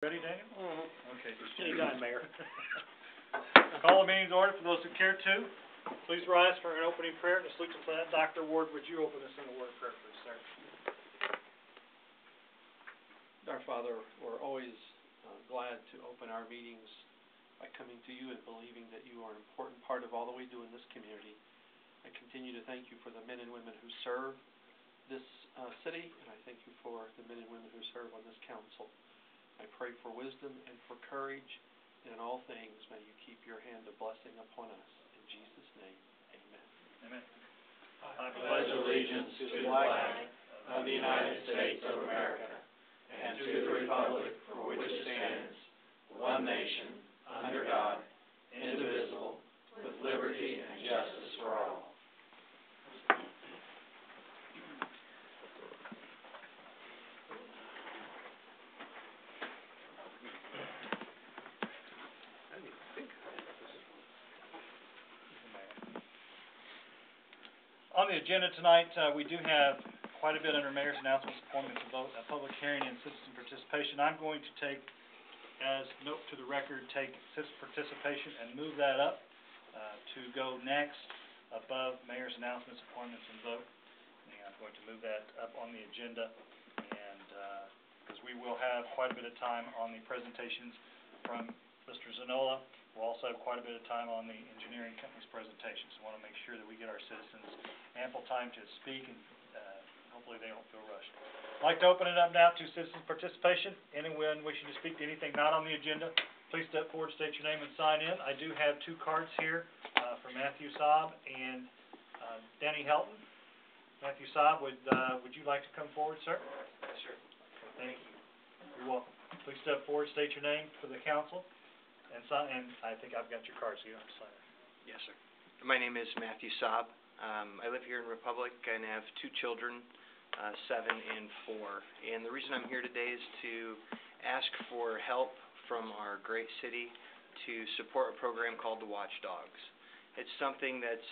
Ready, Daniel? Okay. Anytime, Mayor. Call the meeting's order. For those who care to, please rise for an opening prayer. To salute to that, Dr. Ward, would you open us in a word of prayer, please, sir? Our Father, we're always glad to open our meetings by coming to you and believing that you are an important part of all that we do in this community. I continue to thank you for the men and women who serve this city, and I thank you for the men and women who serve on this council. I pray for wisdom and for courage, and in all things may you keep your hand of blessing upon us. In Jesus' name, amen. Amen. I pledge allegiance to the flag of the United States of America and to the republic for which it stands, one nation, under God, indivisible, with liberty and justice for all. On the agenda tonight, we do have quite a bit under Mayor's announcements, appointments, and vote, a public hearing, and citizen participation. I'm going to take, as note to the record, take citizen participation and move that up to go next above Mayor's announcements, appointments, and vote. And I'm going to move that up on the agenda, and because we will have quite a bit of time on the presentations from Mr. Zanola. We'll also have quite a bit of time on the engineering company's presentation, so I want to make sure that we get our citizens ample time to speak, and hopefully they don't feel rushed. I'd like to open it up now to citizen participation. Anyone wishing to speak to anything not on the agenda, please step forward, state your name, and sign in. I do have two cards here for Matthew Saab and Danny Helton. Matthew Saab, would you like to come forward, sir? Sure. Thank you. You're welcome. Please step forward, state your name for the council. And I think I've got your card, so you don't have to sign it. Yes, sir. My name is Matthew Saab. I live here in Republic and have two children, 7 and 4. And the reason I'm here today is to ask for help from our great city to support a program called the Watchdogs. It's something that's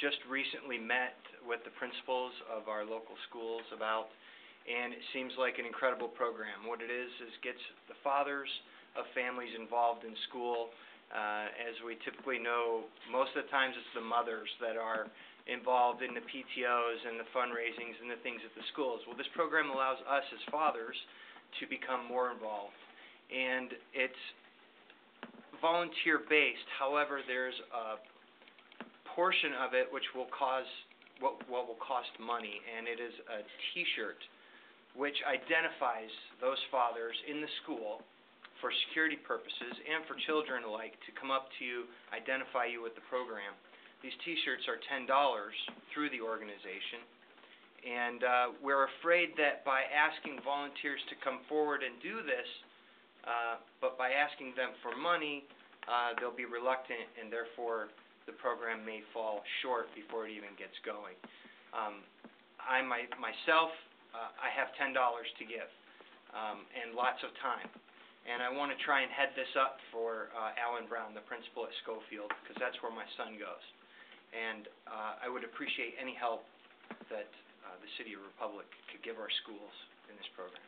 just recently met with the principals of our local schools about, and it seems like an incredible program. What it is gets the fathers of families involved in school. As we typically know, most of the times it's the mothers that are involved in the PTOs and the fundraisings and the things at the schools. Well, this program allows us as fathers to become more involved. And it's volunteer-based. However, there's a portion of it which will cause what will cost money, and it is a T-shirt which identifies those fathers in the school for security purposes and for children alike to come up to you, identify you with the program. These T-shirts are $10 through the organization, and we're afraid that by asking volunteers to come forward and do this, but by asking them for money, they'll be reluctant, and therefore the program may fall short before it even gets going. I have $10 to give, and lots of time. And I want to try and head this up for Alan Brown, the principal at Schofield, because that's where my son goes. And I would appreciate any help that the City of Republic could give our schools in this program.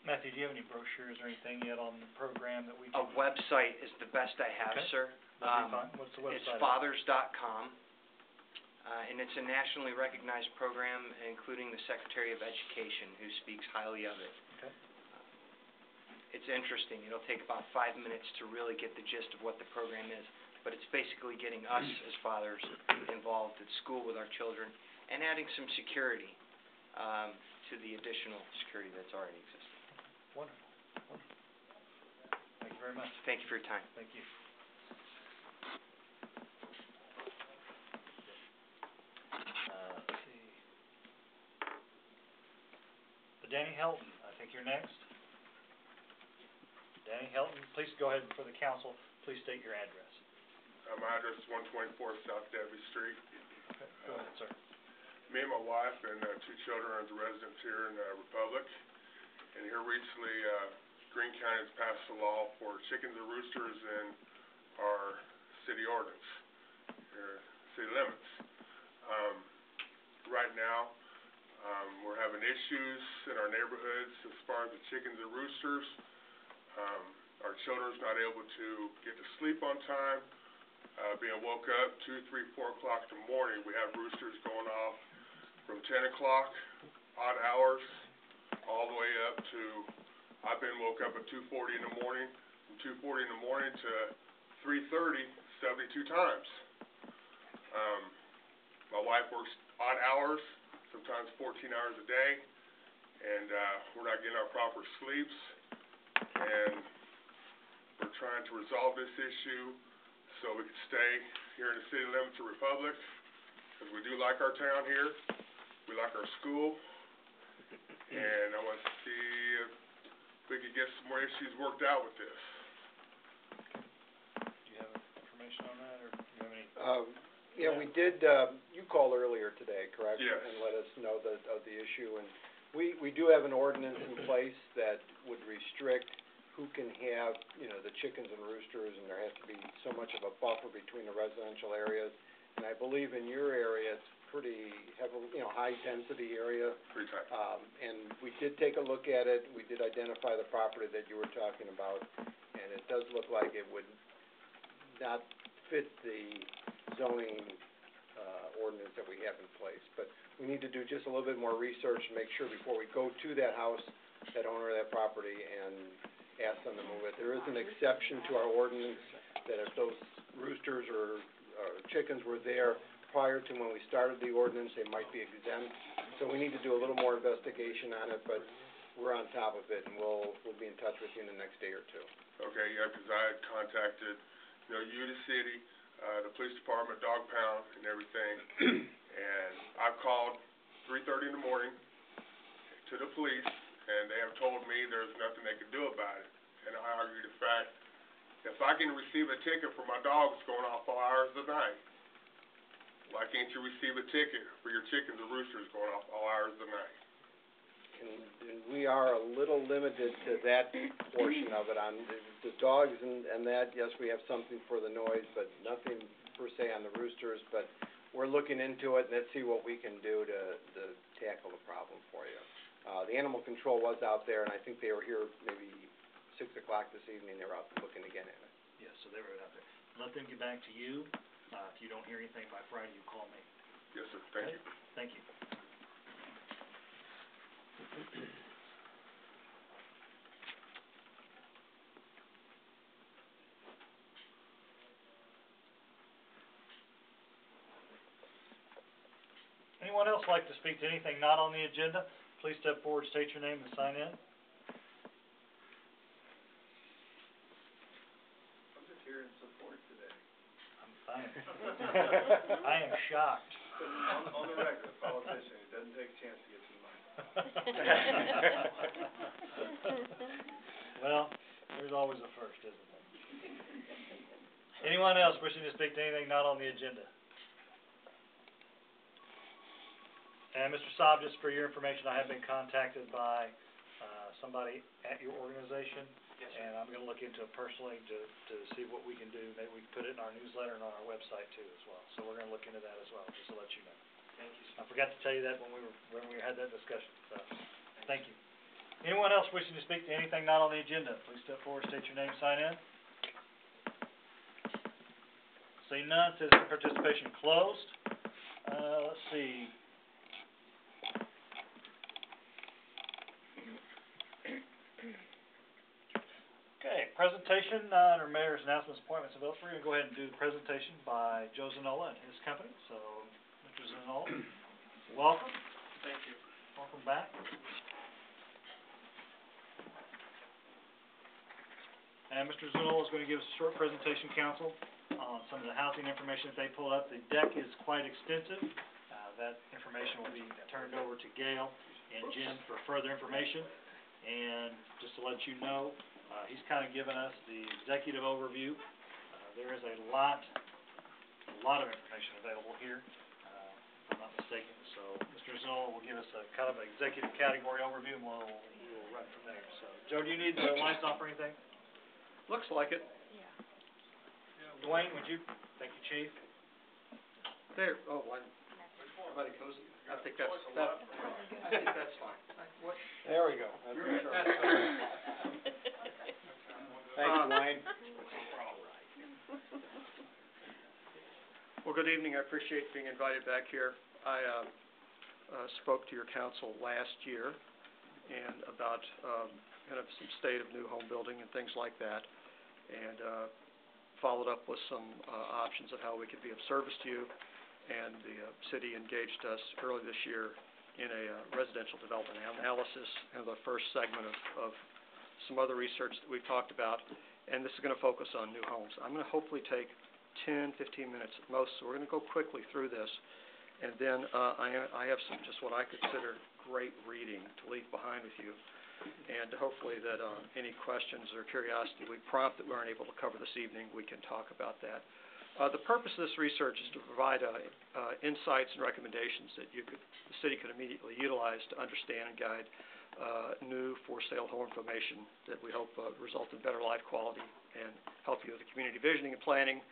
Matthew, do you have any brochures or anything yet on the program that we A website is the best I have, okay. sir. What's the website? It's fathers.com. And it's a nationally recognized program, including the Secretary of Education, who speaks highly of it. Okay. It's interesting. It'll take about 5 minutes to really get the gist of what the program is, but it's basically getting us as fathers involved at school with our children and adding some security to the additional security that's already existing. Wonderful. Wonderful. Thank you very much. Thank you for your time. Thank you. Let's see. Danny Helton, I think you're next. Danny Helton, please go ahead for the council. Please state your address. My address is 124 South Debbie Street. Okay, go ahead, sir. Me and my wife and 2 children are the residents here in Republic. And here recently, Greene County has passed a law for chickens and roosters in our city ordinance, city limits. Right now, we're having issues in our neighborhoods as far as the chickens and roosters. Our children's not able to get to sleep on time, being woke up 2, 3, 4 o'clock in the morning. We have roosters going off from 10 o'clock, odd hours, all the way up to, I've been woke up at 2:40 in the morning, from 2:40 in the morning to 3:30, 72 times. My wife works odd hours, sometimes 14 hours a day, and we're not getting our proper sleeps, and we're trying to resolve this issue so we can stay here in the city limits of Republic, because we do like our town here, we like our school, and I want to see if we could get some more issues worked out with this. Do you have information on that, or do you have any? Yeah, we did, you called earlier today, correct? Yes. And let us know of the issue, and we do have an ordinance in place that would restrict who can have, the chickens and roosters, and there has to be so much of a buffer between the residential areas. And I believe in your area, it's pretty heavily, high-density area. Pretty tight. And we did take a look at it, we did identify the property that you were talking about, and it does look like it would not fit the zoning, ordinance that we have in place. But we need to do just a little bit more research and make sure before we go to that house, that owner of that property, and ask them to move it. There is an exception to our ordinance that if those roosters or chickens were there prior to when we started the ordinance, they might be exempt. So we need to do a little more investigation on it, but we're on top of it, and we'll be in touch with you in the next day or two. Okay, yeah, because I had contacted, Utah City, the police department, dog pound, and everything, and I've called 3:30 in the morning to the police, and they have told me there's nothing they can do about it. And I argue the fact, if I can receive a ticket for my dogs going off all hours of the night, why can't you receive a ticket for your chickens or roosters going off all hours of the night? And we are a little limited to that portion of it. On the dogs and that, yes, we have something for the noise, but nothing per se on the roosters. But we're looking into it, and let's see what we can do to tackle the problem for you. The animal control was out there, and I think they were here maybe 6 o'clock this evening. They were out looking again at it. Yes, so they were out there. Let them get back to you. If you don't hear anything by Friday, you call me. Yes, sir, thank you. Thank you. Anyone else like to speak to anything not on the agenda? Please step forward, state your name, and sign in. I'm just here in support today. I am shocked. On the record, politician, it doesn't take a chance to get some money. Well, there's always a first, isn't there? Anyone else wishing to speak to anything not on the agenda? And Mr. Saab, just for your information, I have been contacted by somebody at your organization. Yes, sir. And I'm gonna look into it personally to see what we can do. Maybe we can put it in our newsletter and on our website too as well. So we're gonna look into that as well, just to let you know. Thank you, sir. I forgot to tell you that when we had that discussion, so, thank you. Anyone else wishing to speak to anything not on the agenda, please step forward, state your name, sign in. Seeing none, citizen participation closed. Let's see. Okay, presentation under mayor's announcements, appointments, and votes. We're gonna go ahead and do the presentation by Joe Zanola and his company. So, Mr. Zanola, welcome. Thank you. Welcome back. And Mr. Zanola is gonna give us a short presentation, council, on some of the housing information that they pulled up. The deck is quite extensive. That information will be turned over to Gail and Jim for further information. And just to let you know, he's kind of given us the executive overview. There is a lot of information available here, if I'm not mistaken. So Mr. Zanola will give us a kind of an executive category overview, and we'll run from there. So, Joe, do you need the lights off or anything? Looks like it. Dwayne, would you? Thank you, Chief. There, oh, one. Everybody cozy. I think that's fine. What? There we go. That's fine. Thanks, Dwayne. Well, good evening. I appreciate being invited back here. I spoke to your council last year and about kind of some state of new home building and things like that, and followed up with some options of how we could be of service to you. And the city engaged us early this year in a residential development analysis, and the first segment of some other research that we've talked about, and this is going to focus on new homes. I'm going to hopefully take 10, 15 minutes at most, so we're going to go quickly through this, and then I have some just what I consider great reading to leave behind with you, and hopefully that any questions or curiosity we prompt that we aren't able to cover this evening, we can talk about that. The purpose of this research is to provide insights and recommendations that the city could immediately utilize to understand and guide new for-sale home information that we hope result in better life quality and help you with the community visioning and planning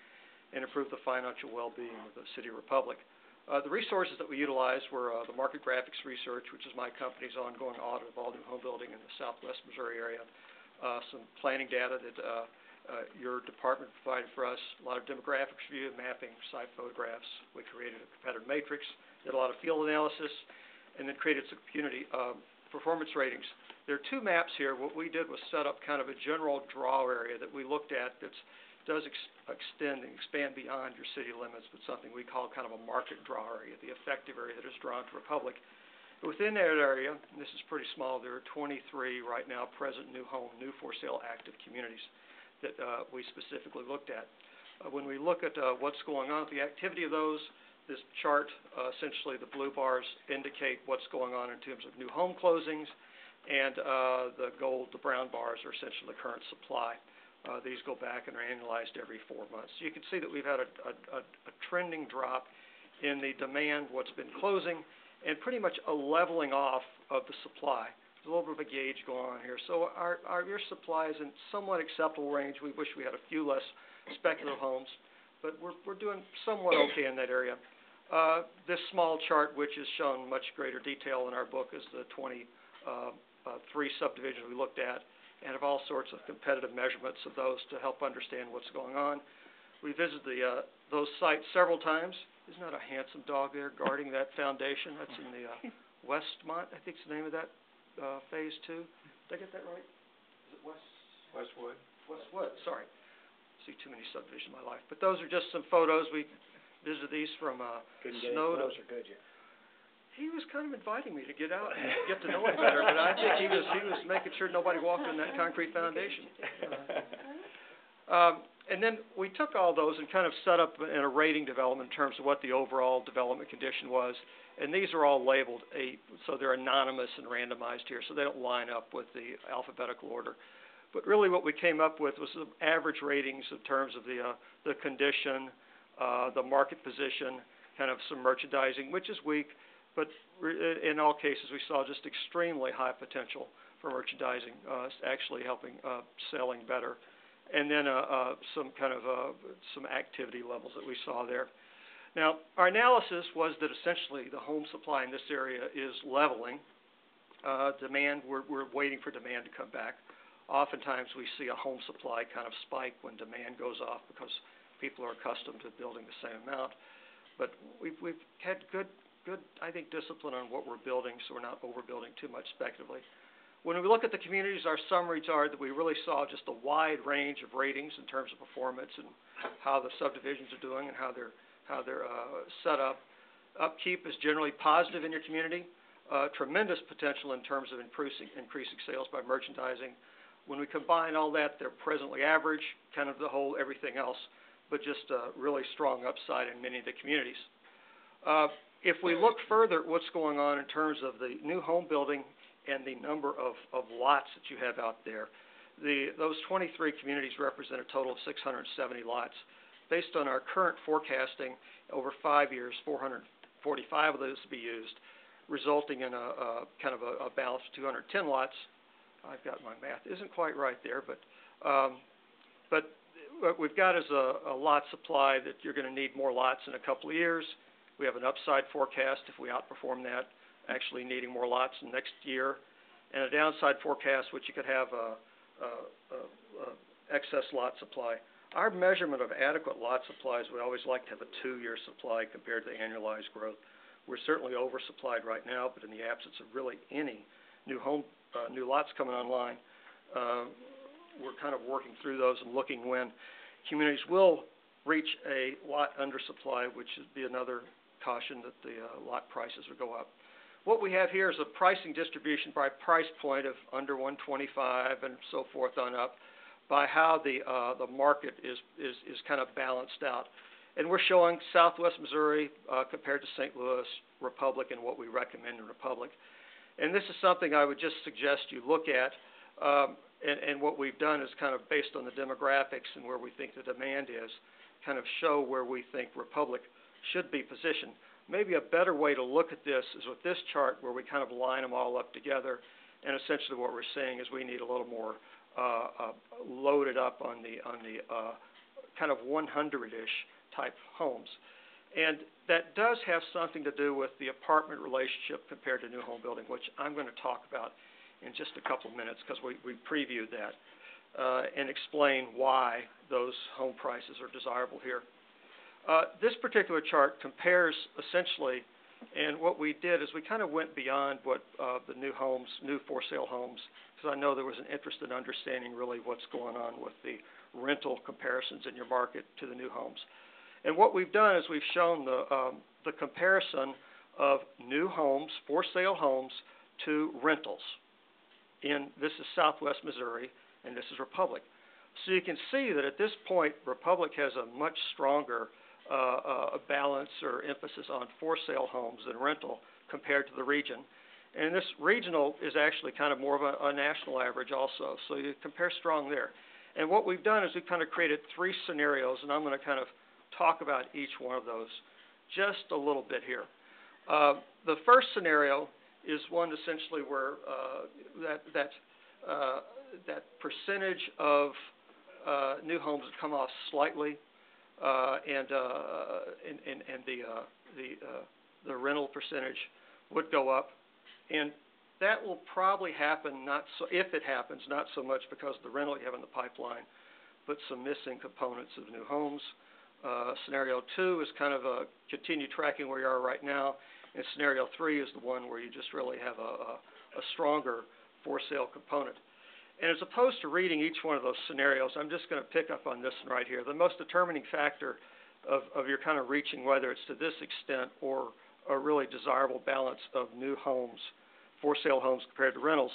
and improve the financial well-being of the City of Republic. The resources that we utilized were the Market Graphics Research, which is my company's ongoing audit of all new home building in the southwest Missouri area, some planning data that your department provided for us, a lot of demographics review, mapping, site photographs. We created a competitive matrix, did a lot of field analysis, and then created some community performance ratings. There are two maps here. What we did was set up kind of a general draw area that we looked at that does extend and expand beyond your city limits, but something we call kind of a market draw area, the effective area that is drawn to Republic. Within that area, and this is pretty small, there are 23 right now present new home, new for sale active communities that we specifically looked at. When we look at what's going on with the activity of those, this chart, essentially the blue bars indicate what's going on in terms of new home closings, and the brown bars are essentially the current supply. These go back and are analyzed every 4 months. So you can see that we've had a trending drop in the demand, what's been closing, and pretty much a leveling off of the supply. There's a little bit of a gauge going on here. So your supply is in somewhat acceptable range. We wish we had a few less speculative homes, but we're doing somewhat okay in that area. This small chart, which is shown much greater detail in our book, is the 23 subdivisions we looked at, and have all sorts of competitive measurements of those to help understand what's going on. We visited those sites several times. Isn't that a handsome dog there guarding that foundation? That's in the Westmont, I think is the name of that phase 2. Did I get that right? Is it Westwood. Westwood, sorry. See too many subdivisions in my life. But those are just some photos. We visited these from Couldn't get any snow to... closer, could you? He was kind of inviting me to get out and get to know him better, but I think he was making sure nobody walked on that concrete foundation. And then we took all those and kind of set up in a rating development in terms of what the overall development condition was, and these are all labeled so they're anonymous and randomized here, so they don't line up with the alphabetical order. But really what we came up with was the average ratings in terms of the condition, the market position, kind of some merchandising, which is weak. But in all cases, we saw just extremely high potential for merchandising, actually helping selling better. And then some kind of some activity levels that we saw there. Now, our analysis was that essentially the home supply in this area is leveling. Demand, we're waiting for demand to come back. Oftentimes we see a home supply kind of spike when demand goes off because people are accustomed to building the same amount. But we've had good, I think, discipline on what we're building, so we're not overbuilding too much speculatively. When we look at the communities, our summaries are that we really saw just a wide range of ratings in terms of performance and how the subdivisions are doing and how they're set up. Upkeep is generally positive in your community. Tremendous potential in terms of increasing sales by merchandising. When we combine all that, they're presently average, kind of the whole everything else, but just a really strong upside in many of the communities. If we look further at what's going on in terms of the new home building and the number of lots that you have out there, those 23 communities represent a total of 670 lots. Based on our current forecasting, over 5 years, 445 of those to be used, resulting in a kind of a balance of 210 lots. I've got my math isn't quite right there, but what we've got is a lot supply that you're going to need more lots in a couple of years. We have an upside forecast if we outperform that, actually needing more lots next year, and a downside forecast which you could have excess lot supply. Our measurement of adequate lot supply is we always like to have a 2-year supply compared to annualized growth. We're certainly oversupplied right now, but in the absence of really any new lots coming online, we're kind of working through those and looking when communities will reach a lot undersupply, which would be another caution that the lot prices will go up. What we have here is a pricing distribution by price point of under 125 and so forth on up, by how the market is kind of balanced out. And we're showing Southwest Missouri compared to St. Louis, Republic, and what we recommend in Republic. And this is something I would just suggest you look at. And what we've done is kind of based on the demographics and where we think the demand is, kind of show where we think Republic should be positioned. Maybe a better way to look at this is with this chart where we kind of line them all up together, and essentially what we're saying is we need a little more loaded up on the kind of 100-ish type homes. And that does have something to do with the apartment relationship compared to new home building, which I'm going to talk about in just a couple minutes because we previewed that and explain why those home prices are desirable here. This particular chart compares essentially, and what we did is we kind of went beyond what the new for sale homes, because I know there was an interest in understanding really what's going on with the rental comparisons in your market to the new homes. And what we've done is we've shown the comparison of new homes, for sale homes, to rentals. This is Southwest Missouri, and this is Republic. So you can see that at this point, Republic has a much stronger balance or emphasis on for sale homes than rental compared to the region. And this regional is actually kind of more of a national average also, so you compare strong there. And what we've done is we've kind of created 3 scenarios, and I'm going to kind of talk about each one of those just a little bit here. The first scenario is one essentially where that percentage of new homes that come off slightly, and the rental percentage would go up, and that will probably happen if it happens, not so much because of the rental you have in the pipeline, but some missing components of new homes. Scenario 2 is kind of a continue tracking where you are right now, and scenario 3 is the one where you just really have a stronger for sale component. And as opposed to reading each one of those scenarios, I'm just going to pick up on this one right here. The most determining factor of your kind of reaching, whether it's to this extent or a really desirable balance of new homes, for sale homes compared to rentals,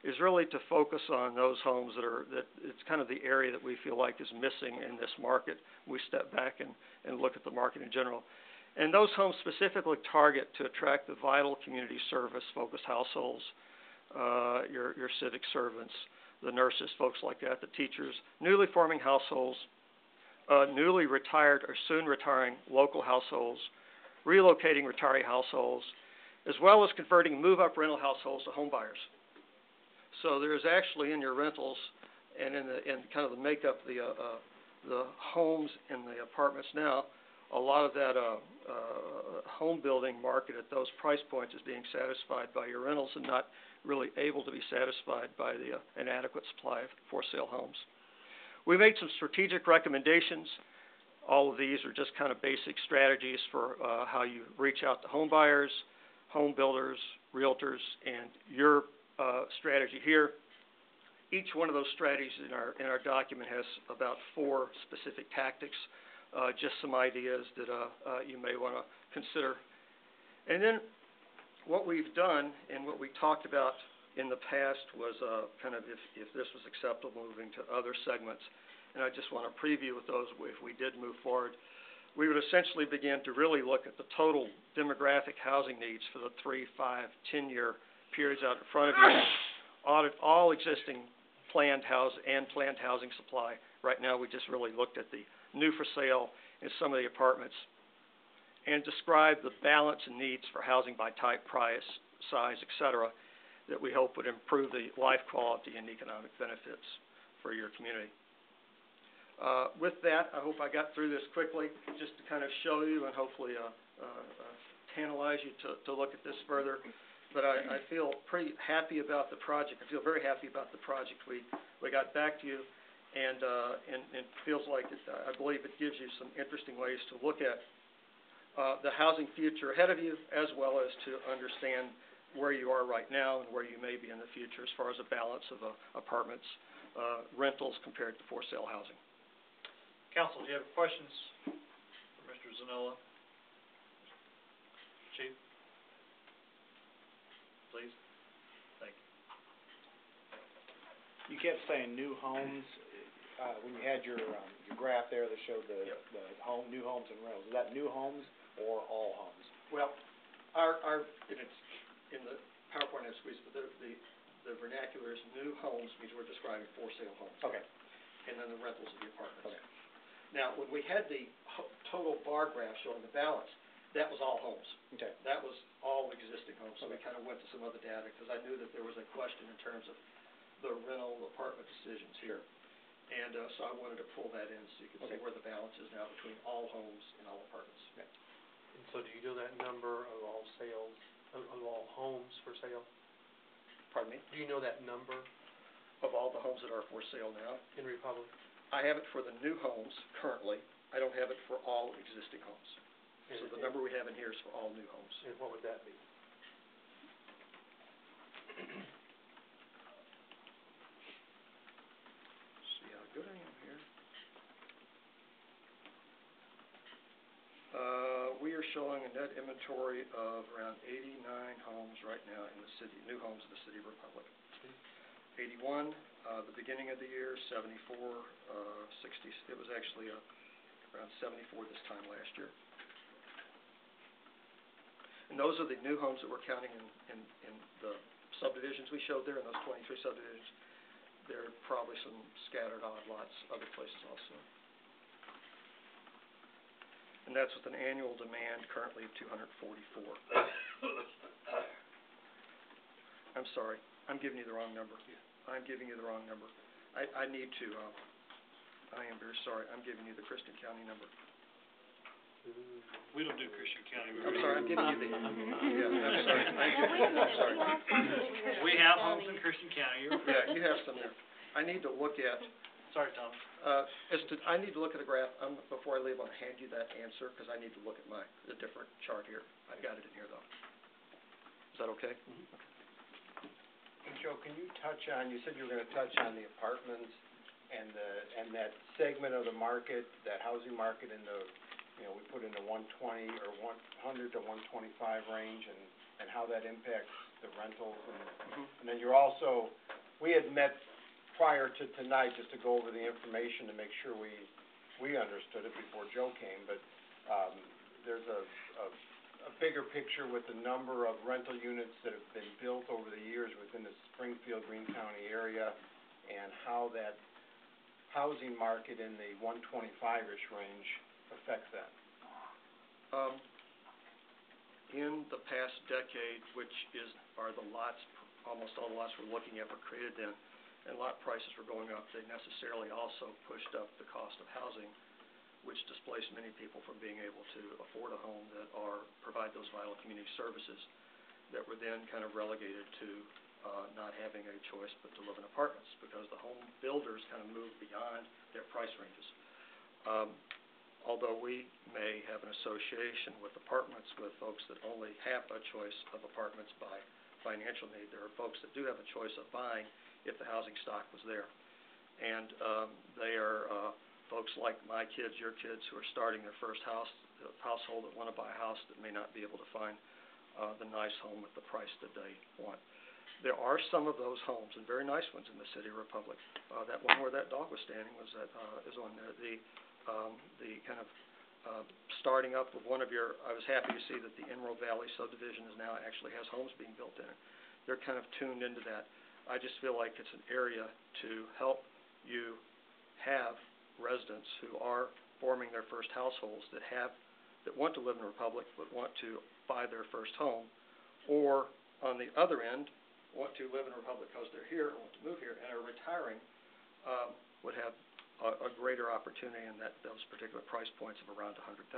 is really to focus on those homes that it's kind of the area that we feel like is missing in this market. We step back and look at the market in general. And those homes specifically target to attract the vital community service focused households, your civic servants, the nurses, folks like that, the teachers, newly forming households, newly retired or soon retiring local households, relocating retiree households, as well as converting move-up rental households to home buyers. So there's actually in your rentals and in kind of the makeup, the homes and the apartments now, a lot of that home building market at those price points is being satisfied by your rentals and not really able to be satisfied by the inadequate supply of for sale homes. We made some strategic recommendations. All of these are just kind of basic strategies for how you reach out to home buyers, home builders, realtors, and your strategy here. Each one of those strategies in our document has about 4 specific tactics, just some ideas that you may want to consider. And then what we've done and what we talked about in the past was kind of if this was acceptable, moving to other segments. And I just want to preview with those if we did move forward. We would essentially begin to really look at the total demographic housing needs for the 3, 5, 10-year periods out in front of you, audit all existing planned housing supply. Right now we just really looked at the new for sale in some of the apartments and describe the balance and needs for housing by type, price, size, etc., that we hope would improve the life quality and economic benefits for your community. With that, I hope I got through this quickly just to kind of show you and hopefully tantalize you to look at this further. But I feel pretty happy about the project. I feel very happy about the project. We got back to you, and it feels like I believe it gives you some interesting ways to look at the housing future ahead of you, as well as to understand where you are right now and where you may be in the future as far as a balance of apartments, rentals compared to for sale housing. Council, do you have questions for Mr. Zanola? Chief? Please? Thank you. You kept saying new homes, when you had your graph there that showed the new homes and rentals. Is that new homes or all homes? Well, and it's in the PowerPoint I squeezed, but the vernacular is new homes means we're describing for sale homes. Okay. And then the rentals of the apartments. Okay. Now, when we had the total bar graph showing the balance, that was all homes. Okay. That was all existing homes, so we kind of went to some other data, because I knew that there was a question in terms of the rental apartment decisions here. And so I wanted to pull that in so you could see where the balance is now between all homes and all apartments. Okay. And so do you know that number of all sales, of all homes for sale? Pardon me? Do you know that number Of all the homes that are for sale now, in Republic? I have it for the new homes currently. I don't have it for all existing homes. So the number we have in here is for all new homes. And what would that be? See how good I am here. We are showing a net inventory of around 89 homes right now in the city, new homes in the city of Republic. 81, the beginning of the year, 74, 60, it was actually around 74 this time last year. And those are the new homes that we're counting in the subdivisions we showed there, in those 23 subdivisions. There are probably some scattered odd lots other places also. And that's with an annual demand currently of 244. I'm sorry, I'm giving you the wrong number. I'm giving you the wrong number. I need to, I am very sorry, I'm giving you the Christian County number. We don't do Christian County. I'm sorry, I'm giving you the, yeah, I'm sorry. I'm sorry. We have homes in Christian County. Yeah, you have some there. I need to look at, Sorry, Tom. I need to look at a graph, before I leave, I'll hand you that answer, because I need to look at the different chart here. I've got it in here, though. Is that okay? And Joe, can you touch on, you said you were gonna touch on the apartments and that segment of the market, that housing market in the, we put in the 120 or 100 to 125 range, and how that impacts the rentals, and then you're also, we had met prior to tonight just to go over the information to make sure we understood it before Joe came, but there's a bigger picture with the number of rental units that have been built over the years within the Springfield, Greene County area, and how that housing market in the 125-ish range affects that. In the past decade, which are the lots, almost all the lots we're looking at were created then, and lot prices were going up, they necessarily also pushed up the cost of housing, which displaced many people from being able to afford a home provide those vital community services that were then kind of relegated to not having a choice but to live in apartments, because the home builders kind of moved beyond their price ranges. Although we may have an association with apartments with folks that only have a choice of apartments by financial need, there are folks that do have a choice of buying if the housing stock was there. And they are folks like my kids, your kids, who are starting their first household that want to buy a house that may not be able to find the nice home at the price that they want. There are some of those homes, and very nice ones, in the city of Republic. That one where that dog was standing is on the kind of starting up of one of your, I was happy to see that the Emerald Valley subdivision now actually has homes being built in it. They're kind of tuned into that. I just feel like it's an area to help you have residents who are forming their first households that want to live in a Republic but want to buy their first home, or on the other end, want to live in a Republic because they're here or want to move here and are retiring, would have a greater opportunity in those particular price points of around $100,000.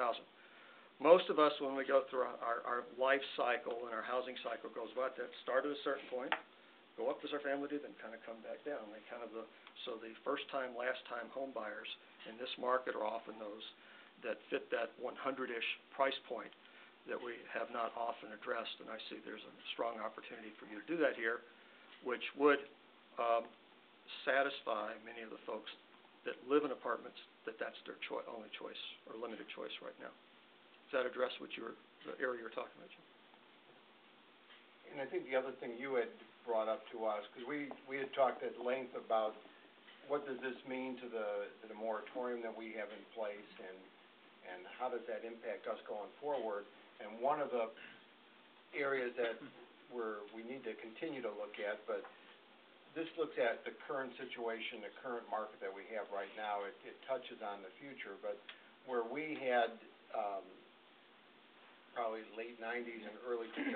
Most of us, when we go through our life cycle and our housing cycle goes by, that start at a certain point, go up as our family did, then kind of come back down. So the first-time, last-time home buyers in this market are often those that fit that 100-ish price point that we have not often addressed, and I see there's a strong opportunity for you to do that here, which would satisfy many of the folks that live in apartments that's their only choice or limited choice right now. Does that address the area you're talking about, Jim? And I think the other thing you had brought up to us, because we had talked at length about what does this mean to the moratorium that we have in place, and how does that impact us going forward. And one of the areas that we need to continue to look at, but this looks at the current situation, the current market that we have right now. It touches on the future, but where we had probably late 90s and early 2000s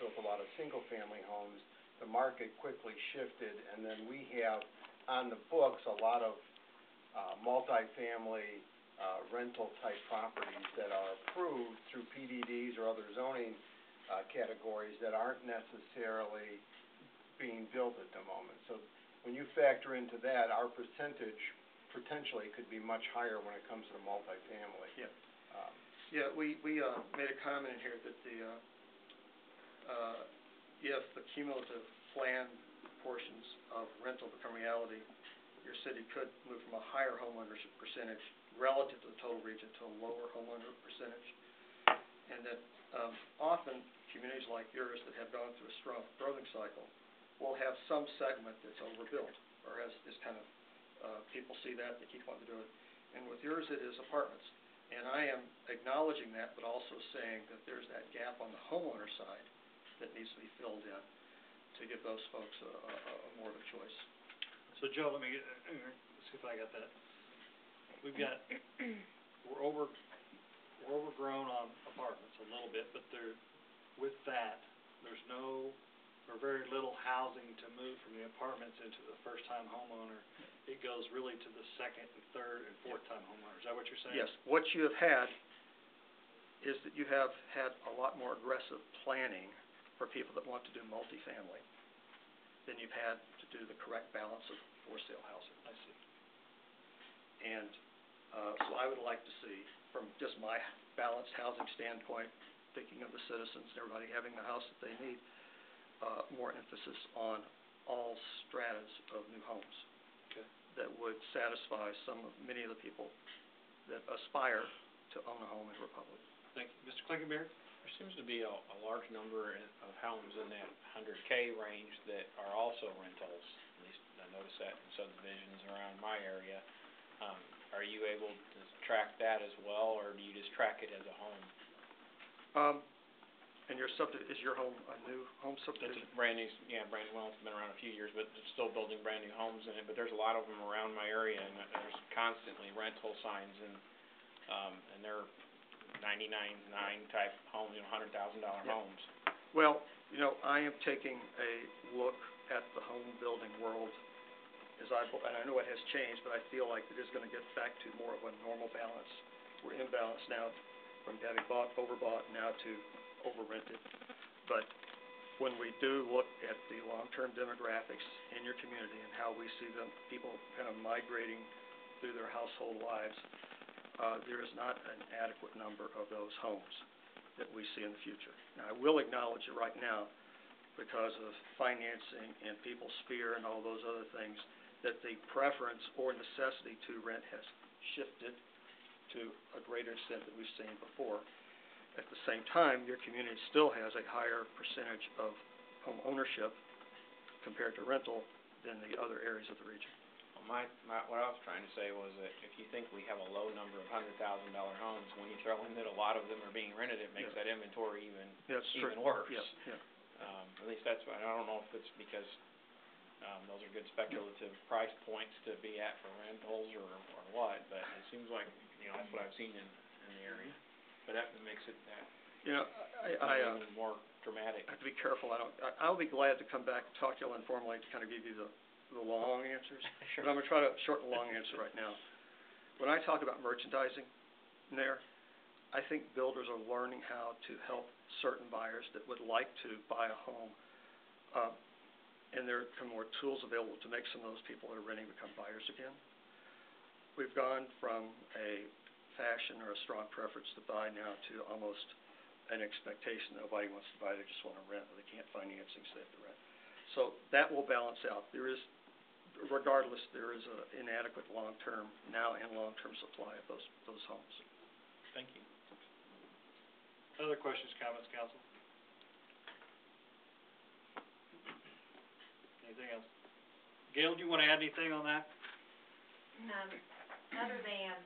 built a lot of single-family homes, the market quickly shifted, and then we have on the books a lot of multifamily rental-type properties that are approved through PDDs or other zoning categories that aren't necessarily being built at the moment. So when you factor into that, our percentage potentially could be much higher when it comes to the multifamily. Yeah. We made a comment in here that if the cumulative plan portions of rental become reality, your city could move from a higher homeownership percentage relative to the total region to a lower homeowner percentage. And that often communities like yours that have gone through a strong growing cycle will have some segment that's overbuilt, or is kind of, people see that, they keep wanting to do it. And with yours, it is apartments. And I am acknowledging that, but also saying that there's that gap on the homeowner side that needs to be filled in to give those folks a more of a choice. So Joe, let's see if I got that. We're overgrown on apartments a little bit, but with that, there's very little housing to move from the apartments into the first-time homeowner. It goes really to the second and third and fourth-time homeowners. Is that what you're saying? Yes. What you have had is that you have had a lot more aggressive planning for people that want to do multifamily than you've had to do the correct balance of for-sale housing. I see. And so I would like to see, from just my balanced housing standpoint, thinking of the citizens and everybody having the house that they need, more emphasis on all stratas of new homes. Okay. That would satisfy many of the people that aspire to own a home in Republic. Thank you. Mr. Klinkenberry? There seems to be a large number of homes in that 100K range that are also rentals. At least I notice that in subdivisions around my area. Are you able to track that as well, or do you just track it as a home? And is your home a new home subdivision? It's brand new, well, it's been around a few years, but it's still building brand new homes in it. But there's a lot of them around my area, and there's constantly rental signs, and they're 99.9 type homes, $100,000 homes. Well, I am taking a look at the home building world and I know it has changed, but I feel like it is going to get back to more of a normal balance. We're imbalanced now from having overbought now to over-rented. But when we do look at the long-term demographics in your community and how we see people kind of migrating through their household lives, there is not an adequate number of those homes that we see in the future. Now, I will acknowledge it right now, because of financing and people's fear and all those other things, that the preference or necessity to rent has shifted to a greater extent than we've seen before. At the same time, your community still has a higher percentage of home ownership compared to rental than the other areas of the region. Well, what I was trying to say was that if you think we have a low number of $100,000 homes, when you throw in that a lot of them are being rented, it makes that inventory even worse. At least that's why. I don't know if it's because those are good speculative price points to be at for rentals or what, but it seems like that's what I've seen in the area. But that makes it even more dramatic. I have to be careful. I'll be glad to come back and talk to you informally to kind of give you the long answers. Sure. But I'm going to try to shorten the long answer right now. When I talk about merchandising there, I think builders are learning how to help certain buyers that would like to buy a home and there are more tools available to make some of those people that are renting become buyers again. We've gone from a fashion or a strong preference to buy now to almost an expectation that nobody wants to buy, they just want to rent, or they can't financing, so they have to rent. So that will balance out. Regardless, there is an inadequate long-term, now and long-term supply of those homes. Thank you. Other questions, comments, council? Anything else? Gail, do you want to add anything on that? Other than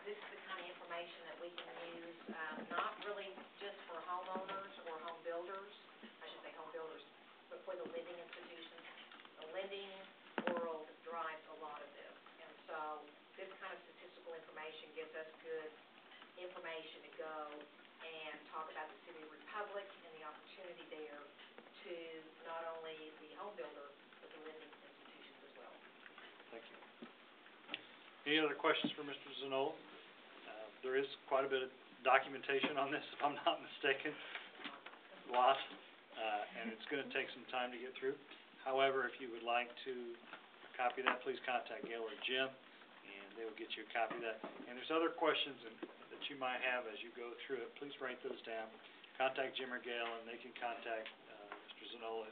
this is the kind of information that we can use, not really just for homeowners or home builders, I should say home builders, but for the lending institutions. The lending world drives a lot of this, and so this kind of statistical information gives us good information to go and talk about the City of Republic and the opportunity there to not only the home builder, but the lending institutions as well. Thank you. Any other questions for Mr. Zanola? There is quite a bit of documentation on this, if I'm not mistaken. A lot, and it's going to take some time to get through. However, if you would like to a copy of that, please contact Gail or Jim, and they will get you a copy of that. And there's other questions that you might have as you go through it. Please write those down. Contact Jim or Gail, and they can contact Mr. Zanola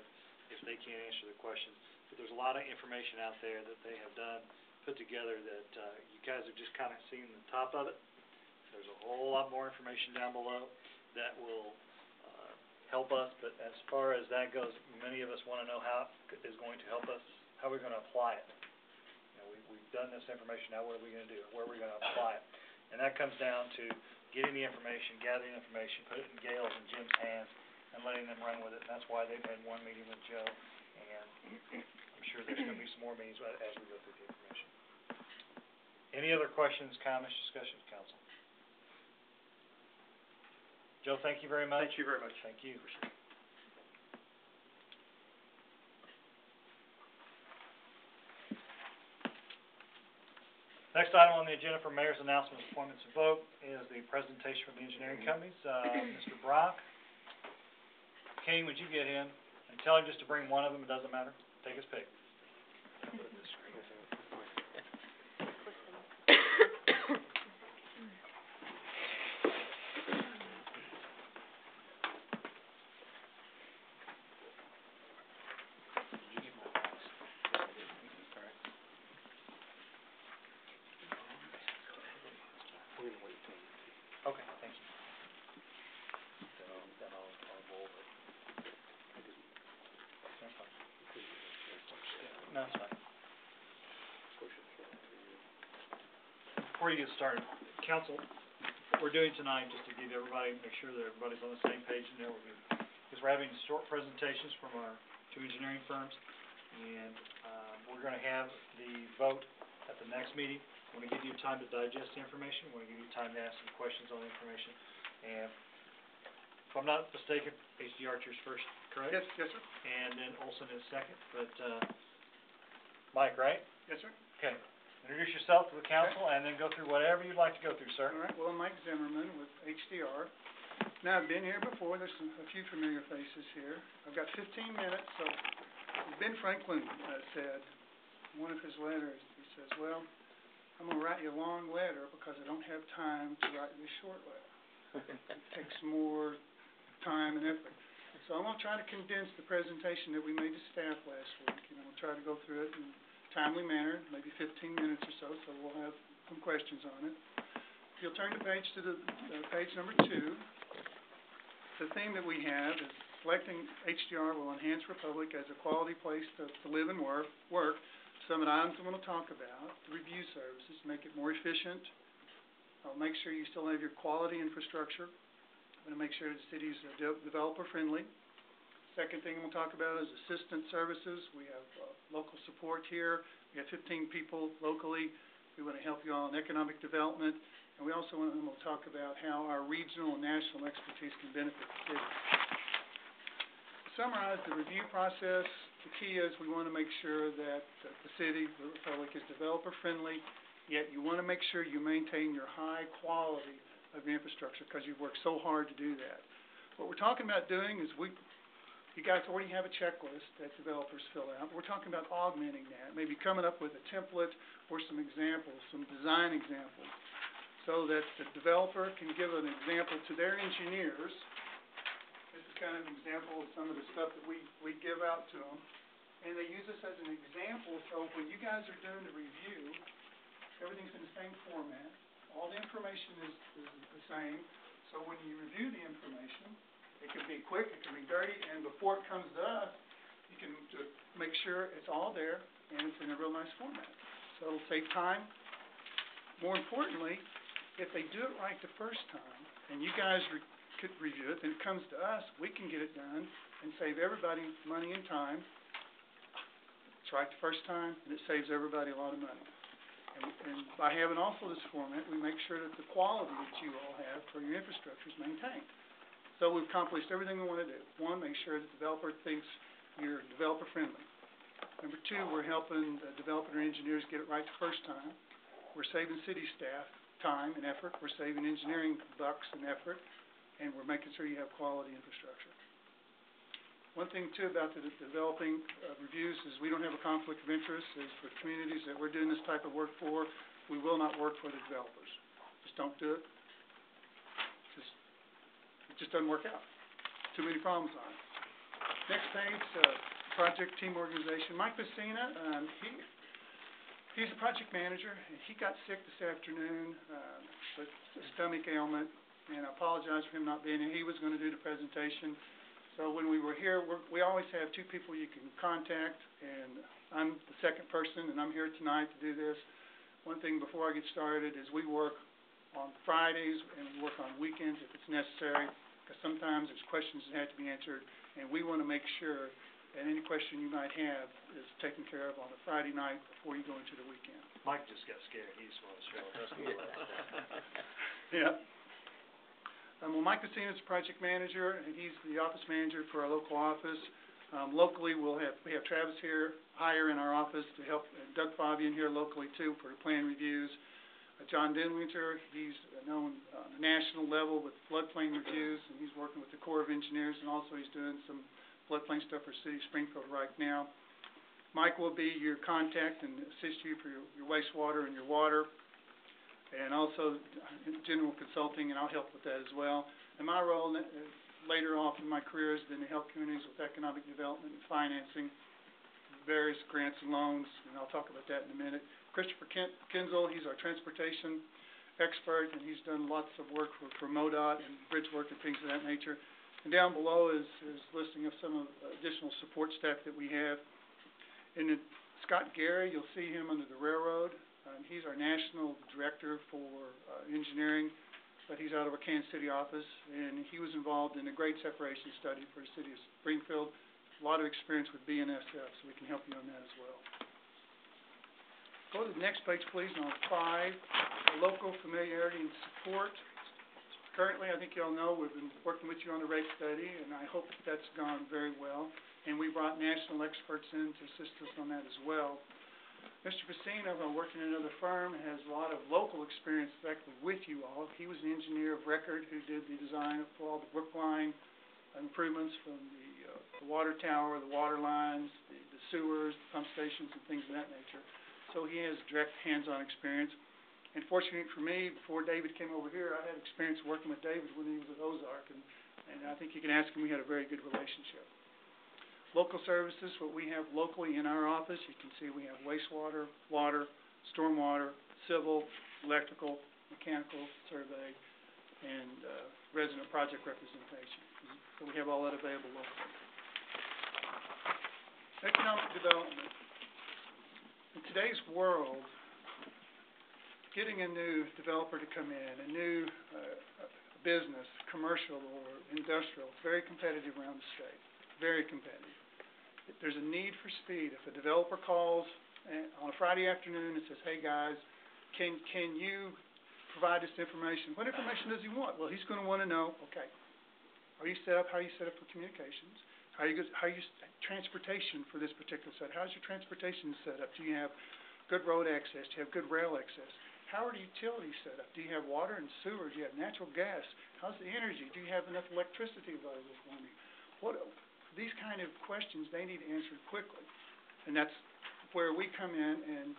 if they can't answer the questions. But there's a lot of information out there that they have done, put together, that you guys have just kind of seen the top of it. There's a whole lot more information down below that will help us, but as far as that goes, many of us want to know how it is going to help us, how we're going to apply it. You know, we've done this information, now what are we going to do? Where are we going to apply it? And that comes down to getting the information, gathering information, put it in Gail's and Jim's hands, and letting them run with it. And that's why they've had one meeting with Joe, and I'm sure there's going to be some more meetings as we go through the information. Any other questions, comments, discussions, council? Joe, thank you very much. Thank you very much. Thank you. Next item on the agenda for mayor's announcements, appointments, and vote is the presentation from the engineering companies. Mr. Brock, Kane, would you get him and tell him just to bring one of them? It doesn't matter. Take his pick. Okay, thank you. Then I'll go over it. That's fine. No, that's fine. Before you get started, council, what we're doing tonight, just to give everybody, make sure that everybody's on the same page and everything, is we're having short presentations from our two engineering firms, and we're going to have the vote at the next meeting. I want to give you time to digest the information. I want to give you time to ask some questions on the information. And if I'm not mistaken, H.D. Archer's first, correct? Yes, yes, sir. And then Olson is second, but Mike, right? Yes, sir. Okay. Introduce yourself to the council, and then go through whatever you'd like to go through, sir. All right, well, I'm Mike Zimmerman with HDR. Now, I've been here before. There's a few familiar faces here. I've got 15 minutes, so Ben Franklin said, in one of his letters, he says, well, I'm going to write you a long letter because I don't have time to write you a short letter. It takes more time and effort. So I'm going to try to condense the presentation that we made to staff last week, and I'm going to try to go through it in a timely manner, maybe 15 minutes or so, so we'll have some questions on it. If you'll turn the page to page number 2, the theme that we have is selecting HDR will enhance Republic as a quality place to live and work. Some of the items I'm going to talk about, the review services, make it more efficient. I'll make sure you still have your quality infrastructure. I'm going to make sure the city is developer-friendly. Second thing I'm going to talk about is assistant services. We have local support here. We have 15 people locally. We want to help you all in economic development. And we also want to talk about how our regional and national expertise can benefit the city. To summarize the review process, the key is we want to make sure that the city, the Republic, is developer-friendly, yet you want to make sure you maintain your high quality of your infrastructure because you've worked so hard to do that. What we're talking about doing is You guys already have a checklist that developers fill out. We're talking about augmenting that, maybe coming up with a template or some examples, some design examples, so that the developer can give an example to their engineers. This is kind of an example of some of the stuff that we give out to them. And they use this as an example, so when you guys are doing the review, everything's in the same format. All the information is the same. So when you review the information, it can be quick, it can be dirty, and before it comes to us, you can just make sure it's all there and it's in a real nice format. So it'll save time. More importantly, if they do it right the first time, and you guys could review it, then it comes to us, we can get it done and save everybody money and time. It's right the first time, and it saves everybody a lot of money. And by having also this format, we make sure that the quality that you all have for your infrastructure is maintained. So we've accomplished everything we want to do. One, make sure the developer thinks you're developer friendly. Number two, we're helping the developer engineers get it right the first time. We're saving city staff time and effort. We're saving engineering bucks and effort. And we're making sure you have quality infrastructure. One thing too about the developing reviews is we don't have a conflict of interest. As for communities that we're doing this type of work for, we will not work for the developers. Just don't do it. It just doesn't work out. Too many problems on it. Next page, project team organization. Mike Messina, he's a project manager. And he got sick this afternoon with a stomach ailment, and I apologize for him not being here. He was going to do the presentation. So when we were here, we always have two people you can contact, and I'm the second person, and I'm here tonight to do this. One thing before I get started is we work on Fridays and we work on weekends if it's necessary, because sometimes there's questions that have to be answered, and we want to make sure that any question you might have is taken care of on a Friday night before you go into the weekend. Mike just got scared. He just wanted to show us. Yeah. Well, Mike Messina is a project manager, and he's the office manager for our local office. Locally, we have Travis Hire in our office to help, and Doug Fabian here locally too for the plan reviews. John Denwinter, he's known on the national level with floodplain reviews, and he's working with the Corps of Engineers, and also he's doing some floodplain stuff for City of Springfield right now. Mike will be your contact and assist you for your wastewater and your water, and also general consulting, and I'll help with that as well. And my role later on in my career has been to help communities with economic development and financing, various grants and loans, and I'll talk about that in a minute. Christopher Kinzel, he's our transportation expert, and he's done lots of work for MoDOT and bridge work and things of that nature. And down below is listing of some of the additional support staff that we have. And then Scott Gary, you'll see him under the railroad. He's our national director for engineering, but he's out of our Kansas City office, and he was involved in a grade separation study for the City of Springfield. A lot of experience with BNSF, so we can help you on that as well. Go to the next page, please, on 5, local familiarity and support. Currently, I think you all know, we've been working with you on the rate study, and I hope that's gone very well. And we brought national experts in to assist us on that as well. Mr. Pacino, working in another firm, has a lot of local experience directly with you all. He was an engineer of record who did the design for all the Brookline improvements from the water tower, the water lines, the sewers, the pump stations, and things of that nature. So he has direct hands-on experience. And fortunately for me, before David came over here, I had experience working with David when he was at Ozark, and I think you can ask him, we had a very good relationship. Local services, what we have locally in our office, you can see we have wastewater, water, stormwater, civil, electrical, mechanical, survey, and resident project representation. So we have all that available locally. Economic development. In today's world, getting a new developer to come in, a new business, commercial or industrial, it's very competitive around the state, very competitive. There's a need for speed. If a developer calls on a Friday afternoon and says, hey guys, can you provide this information? What information does he want? Well, he's going to want to know, okay, are you set up, how are you set up for communications? How are you transportation for this particular site? How's your transportation set up? Do you have good road access? Do you have good rail access? How are the utilities set up? Do you have water and sewer? Do you have natural gas? How's the energy? Do you have enough electricity available for me? these kind of questions, they need answered quickly. And that's where we come in and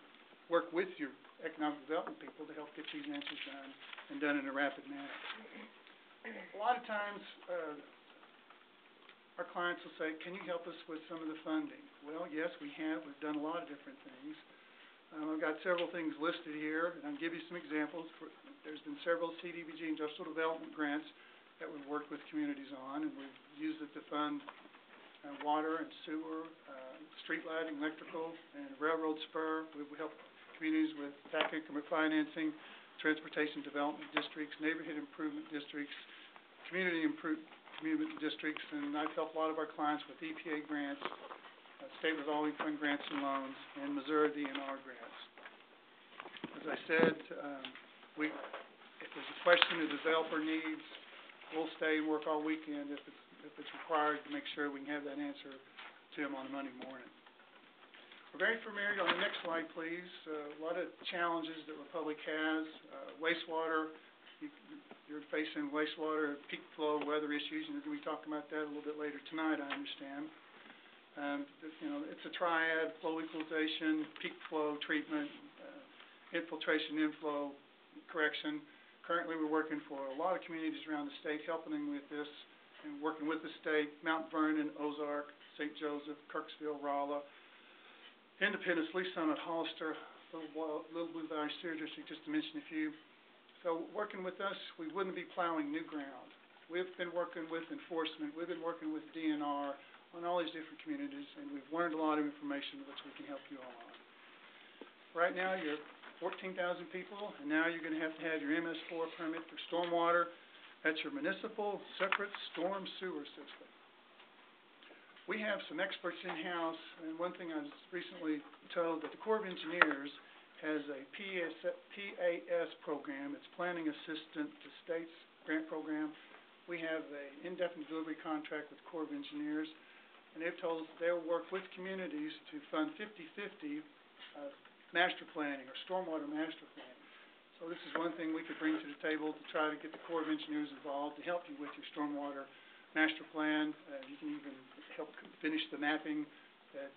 work with your economic development people to help get these answers done and done in a rapid manner. A lot of times, our clients will say, can you help us with some of the funding? Well, yes, we have. We've done a lot of different things. I've got several things listed here, and I'll give you some examples. There's been several CDBG industrial development grants that we've worked with communities on, and we've used it to fund water and sewer, street lighting, electrical, and railroad spur. We've helped communities with tax increment financing, transportation development districts, neighborhood improvement districts, community improvement districts, and I've helped a lot of our clients with EPA grants, state revolving fund grants and loans, and Missouri DNR grants. As I said, if there's a question the developer needs, we'll stay and work all weekend if it's required to make sure we can have that answer to them on a Monday morning. We're very familiar, on the next slide please, a lot of challenges that Republic has. Wastewater, you're facing wastewater, peak flow, weather issues, and we're going to be talking about that a little bit later tonight, I understand. It's a triad: flow equalization, peak flow treatment, infiltration, inflow correction. Currently we're working for a lot of communities around the state, helping them with this, and working with the state: Mount Vernon, Ozark, St. Joseph, Kirksville, Rolla, Independence, Lee Summit, Hollister, Little Blue Valley Sewer District, just to mention a few. So working with us, we wouldn't be plowing new ground. We've been working with enforcement. We've been working with DNR on all these different communities, and we've learned a lot of information which we can help you all on. Right now, you're 14,000 people, and now you're going to have your MS4 permit for stormwater. That's your municipal separate storm sewer system. We have some experts in-house, and one thing I was recently told that the Corps of Engineers has a PAS program. It's Planning Assistant to States grant program. We have an indefinite delivery contract with the Corps of Engineers, and they've told us they'll work with communities to fund 50-50 master planning or stormwater master planning. So this is one thing we could bring to the table to try to get the Corps of Engineers involved to help you with your stormwater master plan. You can even help finish the mapping that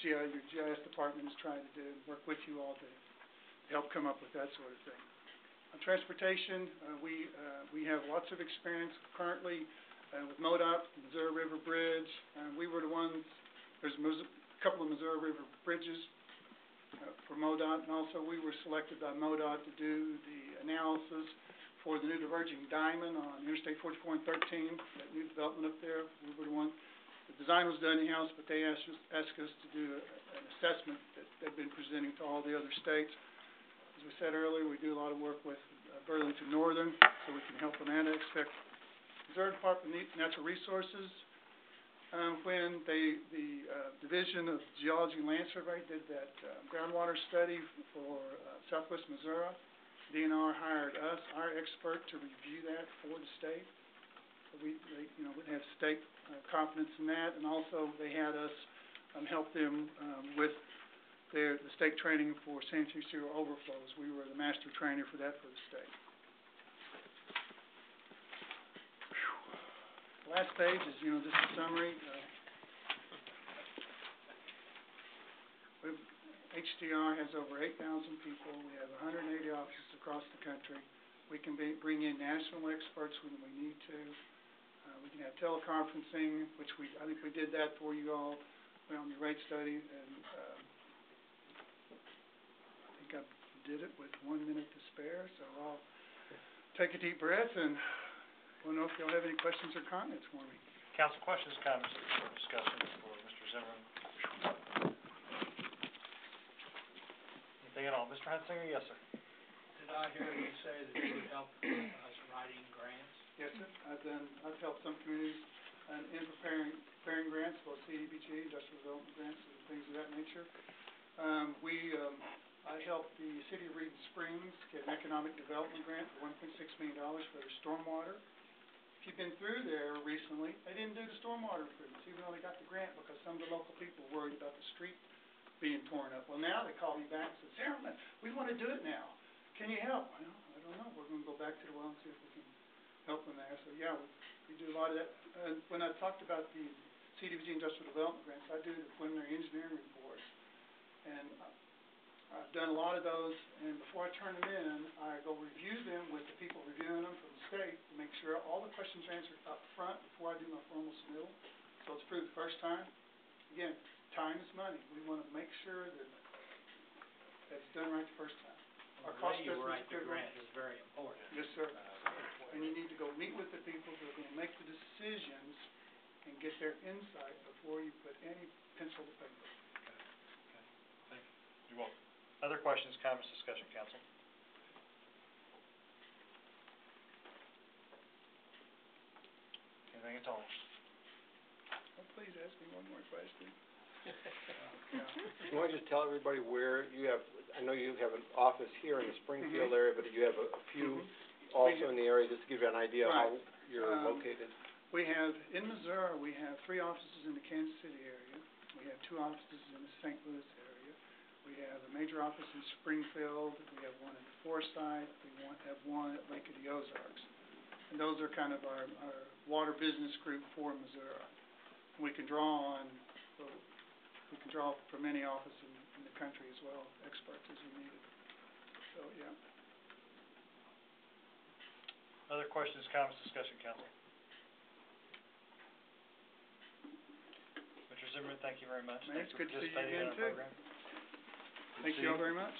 your GIS department is trying to do, and work with you all to help come up with that sort of thing. On transportation, we have lots of experience currently with MoDOT, Missouri River Bridge. We were the ones, there's a couple of Missouri River bridges for MoDOT, and also we were selected by MoDOT to do the analysis for the new diverging diamond on Interstate 44 and 13, that new development up there. We were the one. The design was done in-house, but they asked us to do an assessment that they've been presenting to all the other states. As we said earlier, we do a lot of work with Burlington Northern, so we can help them in that aspect. Missouri Department of Natural Resources, when the Division of Geology and Land Survey did that groundwater study for Southwest Missouri, DNR hired us, our expert, to review that for the state. So we have state confidence in that, and also they had us help them with the state training for sanitary sewer overflows. We were the master trainer for that for the state. The last page is, just a summary. HDR has over 8,000 people. We have 180 offices across the country. We can bring in national experts when we need to. We can have teleconferencing, which I think we did that for you all on the rate study, and I think I did it with 1 minute to spare, so I'll take a deep breath, and I don't know if y'all have any questions or comments for me. Council, questions, comments, or discussion for Mr. Zimmerman? Anything at all? Mr. Hunsinger? Yes, sir. Did I hear you say that you would help us writing grants? Yes, sir. I've helped some communities in preparing grants, both CDBG, industrial development grants, and things of that nature. I helped the city of Reedon Springs get an economic development grant for $1.6 million for their stormwater. If you've been through there recently, they didn't do the stormwater improvements, even though they got the grant, because some of the local people were worried about the street being torn up. Well, now they call me back and say, Zimmerman, we want to do it now. Can you help? Well, I don't know. We're going to go back to the well and see if we can help them there. So, yeah, we do a lot of that. When I talked about the CDBG industrial development grants, I do the preliminary engineering reports. And I've done a lot of those, and before I turn them in, I go review them with the people reviewing them from the state to make sure all the questions are answered up front before I do my formal submittal. So it's approved the first time. Again, time is money. We want to make sure that it's done right the first time. Our cost estimates are critical. is very important. Yes, sir. And you need to go meet with the people who are going to make the decisions and get their insight before you put any pencil to paper. You're welcome. Other questions, comments, discussion, council? Anything at all? Oh, please ask me one more question. You want to just tell everybody where you have, I know you have an office here in the Springfield area, but you have a few also in the area, just to give you an idea of how you're located. We have, in Missouri, we have 3 offices in the Kansas City area. We have 2 offices in the St. Louis area. We have a major office in Springfield. We have one in Forsyth. We have one at Lake of the Ozarks. And those are kind of our water business group for Missouri. We can draw on, we can draw from any office in the country as well, experts as we need it. So, yeah. Other questions, comments, discussion, council? Mr. Zimmerman, thank you very much. Man, it's good to see you participating in again, our too. program. Thank you all very much.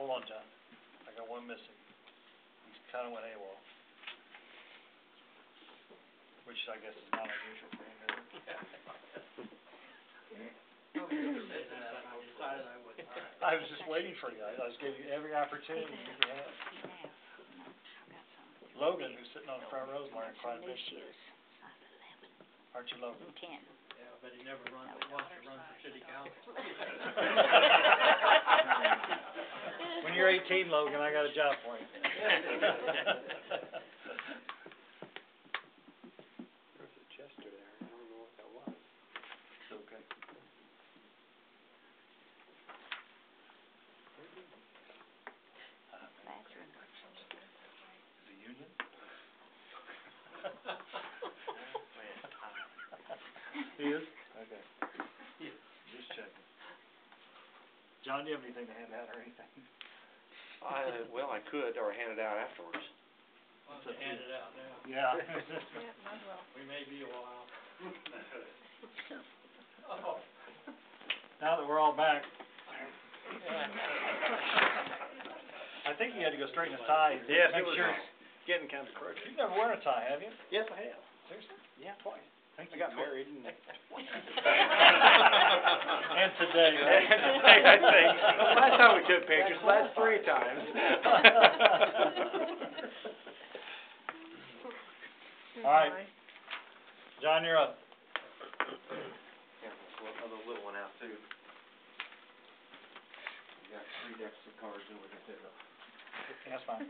Hold on, John. I got one missing. He's kind of went AWOL. Which I guess is not unusual for him, is it? I was just waiting for you. I was giving you every opportunity you could have. Logan, who's sitting on the front row, is learning quite a bit. Aren't you, Logan? 10. Yeah, but he never wants to run for city council. When you're 18, Logan, I got a job for you. There's a Chester there. I don't know what that was. It's okay. Is it Union? He is? Okay. Just checking. John, do you have anything to hand out or anything? Well, I could, or hand it out afterwards. Well, to hand it out now. Yeah. We may be a while. Now that we're all back. I think he had to go straighten his tie. Yes, Make it was sure getting kind of crooked. You've never worn a tie, have you? Yes, I have. Seriously? Yeah, twice. Thank I you. got married and And today. I think. Last time we took pictures, last 3 times. All right. John, you're up. Yeah, another little one out too. We got 3 decks of cards and we can pick up. That's fine.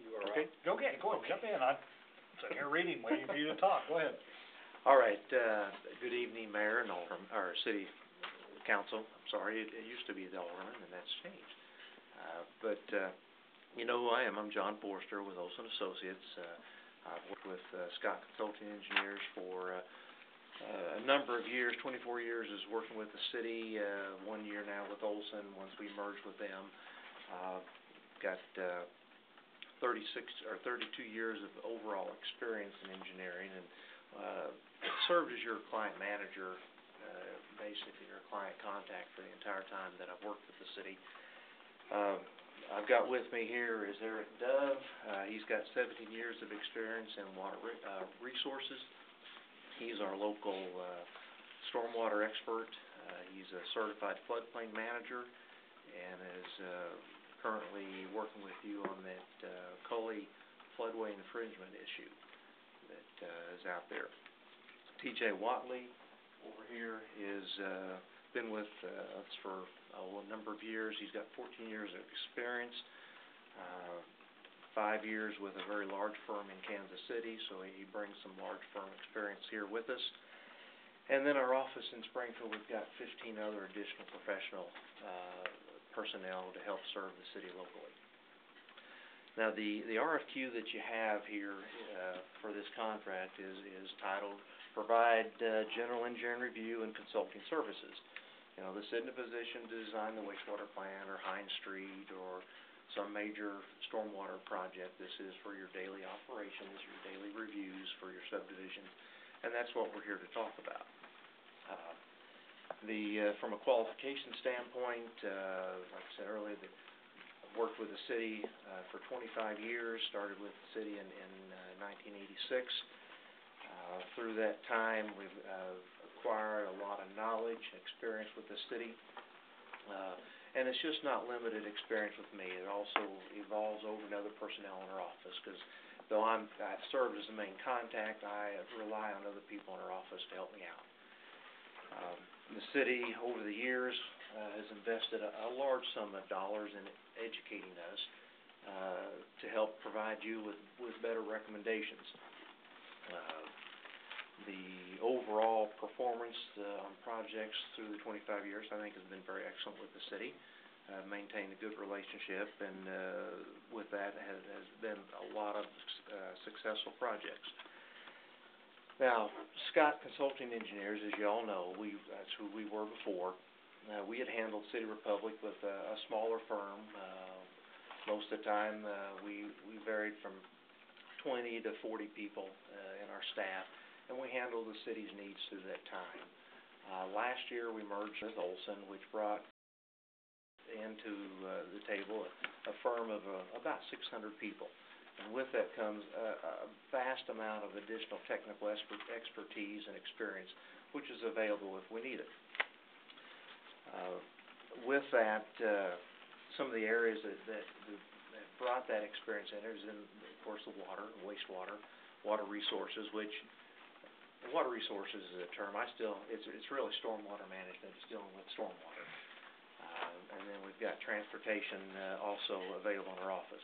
You are Okay. up. Go ahead, jump in. I'm sitting here reading, waiting for you to talk. Go ahead. All right, good evening, Mayor and Alderman, or City Council. I'm sorry, it used to be the Alderman, and that's changed. But you know who I am. I'm John Forster with Olson Associates. I've worked with Scott Consulting Engineers for a number of years. 24 years is working with the city, 1 year now with Olson, once we merged with them. Got 32 years of overall experience in engineering, and served as your client manager, basically your client contact for the entire time that I've worked with the city. I've got with me here is Eric Dove. He's got 17 years of experience in water resources. He's our local stormwater expert. He's a certified floodplain manager and is currently working with you on that Cully floodway infringement issue that is out there. TJ Watley over here is been with us for a number of years. He's got 14 years of experience, 5 years with a very large firm in Kansas City, so he brings some large firm experience here with us. And then our office in Springfield, we've got 15 other additional professional personnel to help serve the city locally. Now the RFQ that you have here for this contract is titled Provide General Engineering Review and Consulting Services. You know, this isn't a position to design the wastewater plant or Hines Street or some major stormwater project. This is for your daily operations, your daily reviews for your subdivision, and that's what we're here to talk about. From a qualification standpoint, like I said earlier, I've worked with the city for 25 years, started with the city in 1986. Through that time, we've acquired a lot of knowledge and experience with the city. And it's just not limited experience with me. It also evolves over to other personnel in our office, because though I serve as the main contact, I rely on other people in our office to help me out. The city, over the years, has invested a large sum of dollars in educating us to help provide you with better recommendations. The overall performance on projects through the 25 years, I think, has been very excellent with the city. Maintained a good relationship, and with that has been a lot of successful projects. Now, Scott Consulting Engineers, as you all know, that's who we were before. We had handled City Republic with a smaller firm. Most of the time, we varied from 20 to 40 people in our staff, and we handled the city's needs through that time. Last year, we merged with Olson, which brought into the table a firm of about 600 people. And with that comes a vast amount of additional technical expertise and experience, which is available if we need it. With that, some of the areas that brought that experience in is, of course, the water, wastewater, water resources, which water resources is a term. It's really stormwater management. It's dealing with stormwater. And then we've got transportation also available in our office.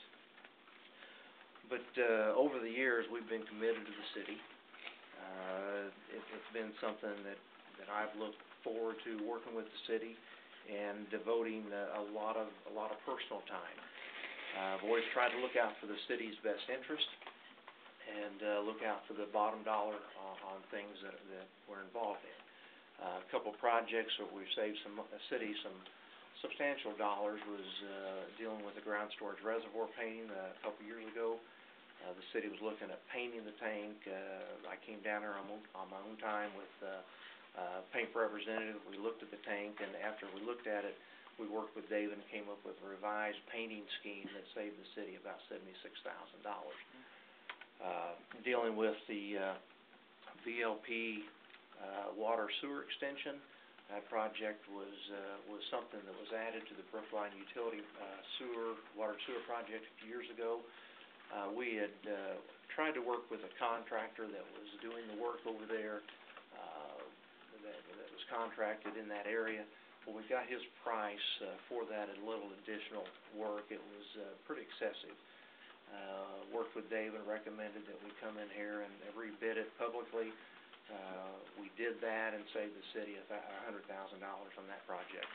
But over the years, we've been committed to the city. It's been something that I've looked forward to working with the city and devoting a lot of personal time. I've always tried to look out for the city's best interest and look out for the bottom dollar on things that we're involved in. A couple projects where we've saved the city some substantial dollars was dealing with the ground storage reservoir painting a couple years ago. The city was looking at painting the tank. I came down there on my own time with paint representative. We looked at the tank, and after we looked at it, we worked with David and came up with a revised painting scheme that saved the city about $76,000. Dealing with the VLP water sewer extension, that project was something that was added to the Brookline utility water sewer project a few years ago. We had tried to work with a contractor that was doing the work over there, that was contracted in that area. When we got his price for that and a little additional work, it was pretty excessive. Worked with Dave and recommended that we come in here and rebid it publicly. We did that and saved the city $100,000 on that project.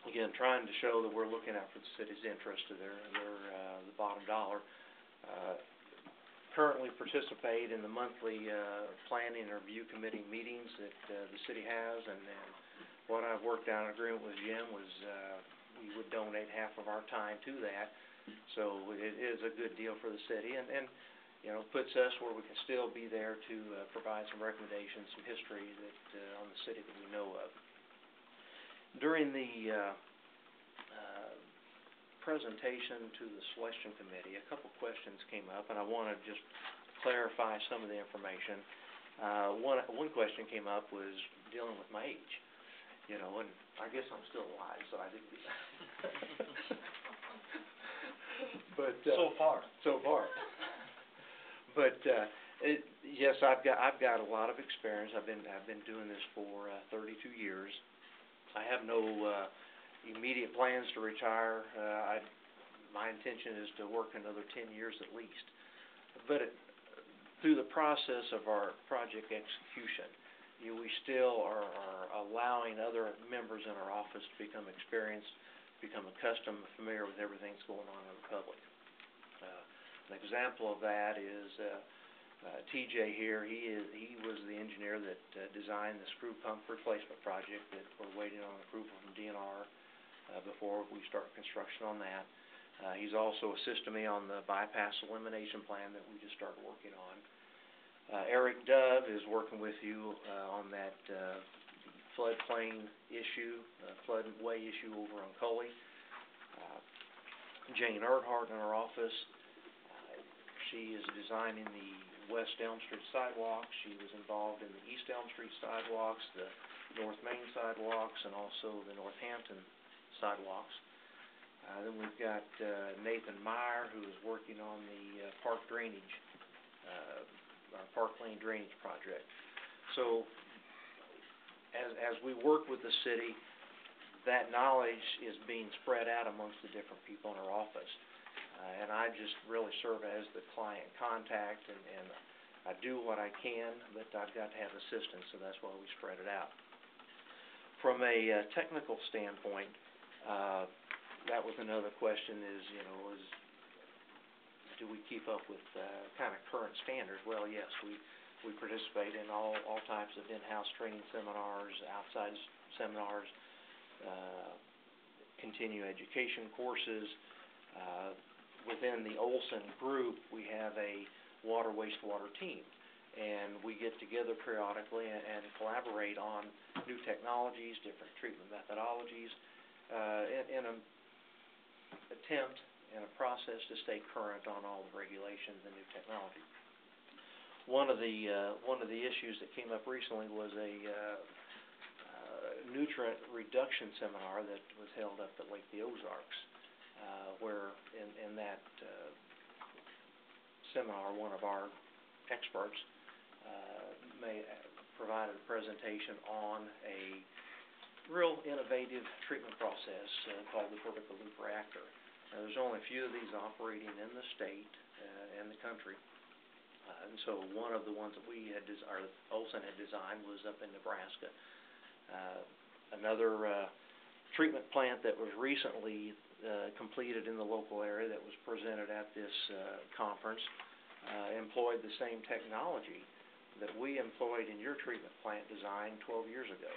Again, trying to show that we're looking out for the city's interest of the bottom dollar. Currently participate in the monthly planning and review committee meetings that the city has, and what I've worked out an agreement with Jim was we would donate half of our time to that, so it is a good deal for the city, and you know, puts us where we can still be there to provide some recommendations, some history on the city that we know of. During the presentation to the selection committee, a couple questions came up, and I want to just clarify some of the information. One question came up was dealing with my age, you know, and I guess I'm still alive, so I didn't get but So far. But yes, I've got a lot of experience. I've been doing this for 32 years. I have no immediate plans to retire. My intention is to work another 10 years at least. But through the process of our project execution, we still are allowing other members in our office to become experienced, become accustomed, familiar with everything that's going on in the Republic. An example of that is TJ here. He was the engineer that designed the screw pump replacement project that we're waiting on approval from DNR before we start construction on that. He's also assisted me on the bypass elimination plan that we just started working on. Eric Dove is working with you on that floodplain issue, floodway issue over on Cully. Jane Earhart in our office. She is designing the West Elm Street sidewalks. She was involved in the East Elm Street sidewalks, the North Main sidewalks, and also the Northampton sidewalks. Then we've got Nathan Meyer, who is working on the park drainage, our park lane drainage project. So as we work with the city, that knowledge is being spread out amongst the different people in our office. And I just really serve as the client contact, and I do what I can, but I've got to have assistance, so that's why we spread it out. From a technical standpoint, that was another question is, do we keep up with kind of current standards? Well, yes, we participate in all types of in-house training seminars, outside seminars, continuing education courses. Within the Olson group, we have a water wastewater team, and we get together periodically and collaborate on new technologies, different treatment methodologies, in an attempt and a process to stay current on all the regulations and new technology. One of the issues that came up recently was a nutrient reduction seminar that was held up at Lake the Ozarks. Where in that seminar, one of our experts provided a presentation on a real innovative treatment process called the vertical loop reactor. Now, there's only a few of these operating in the state and the country, and so one of the ones that Olson had designed was up in Nebraska. Another treatment plant that was recently completed in the local area that was presented at this conference employed the same technology that we employed in your treatment plant design 12 years ago.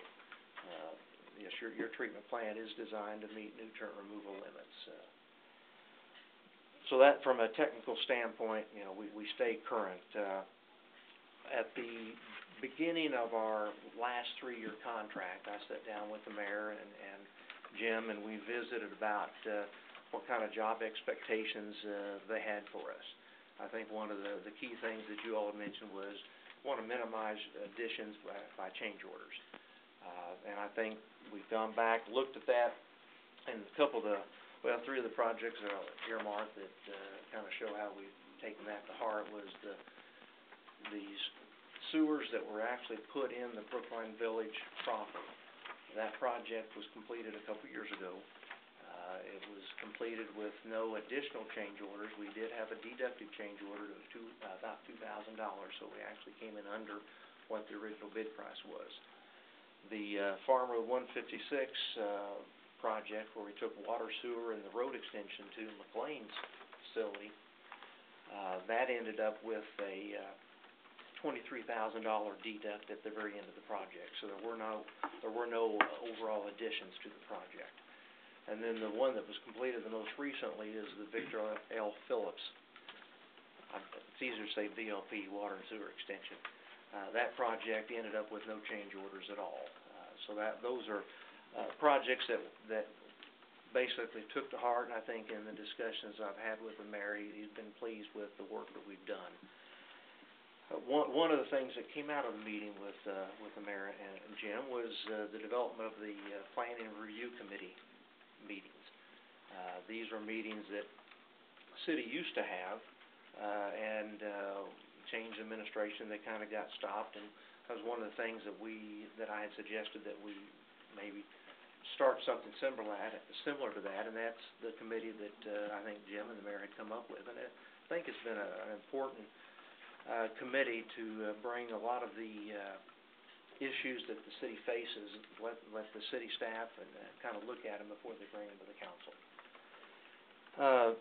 Yes, your treatment plant is designed to meet nutrient removal limits. So that, from a technical standpoint, we stay current. At the beginning of our last 3-year contract, I sat down with the mayor and Jim, and we visited about what kind of job expectations they had for us. I think one of the key things that you all had mentioned was want to minimize additions by change orders. And I think we've gone back, looked at that, and three of the projects are earmarked that kind of show how we've taken that to heart was these sewers that were actually put in the Brookline Village proper. That project was completed a couple years ago. It was completed with no additional change orders. We did have a deductive change order of about $2,000, so we actually came in under what the original bid price was. The Farm Road 156 project, where we took water, sewer, and the road extension to McLean's facility, that ended up with a $23,000 deduct at the very end of the project. So there were no overall additions to the project. And then the one that was completed the most recently is the Victor L. Phillips. It's easier to say VLP, water and sewer extension. That project ended up with no change orders at all. So those are projects that basically took to heart, and I think in the discussions I've had with the mayor, he's been pleased with the work that we've done. One of the things that came out of the meeting with the mayor and Jim was the development of the Planning and Review Committee meetings. These are meetings that the city used to have, and change administration, they kind of got stopped, and that was one of the things that I had suggested that we maybe start something similar to that, and that's the committee that I think Jim and the mayor had come up with, and I think it's been an important committee to bring a lot of the issues that the city faces, let the city staff and kind of look at them before they bring them to the council.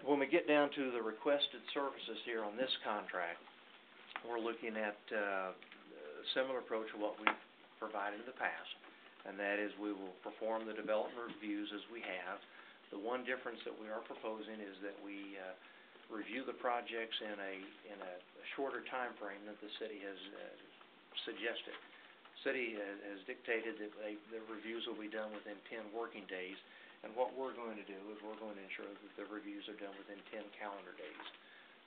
When we get down to the requested services here on this contract, we're looking at a similar approach to what we've provided in the past, and that is we will perform the development reviews as we have. The one difference that we are proposing is that we review the projects in a shorter time frame that the city has suggested. The city has dictated that the reviews will be done within 10 working days, and what we're going to do is we're going to ensure that the reviews are done within 10 calendar days,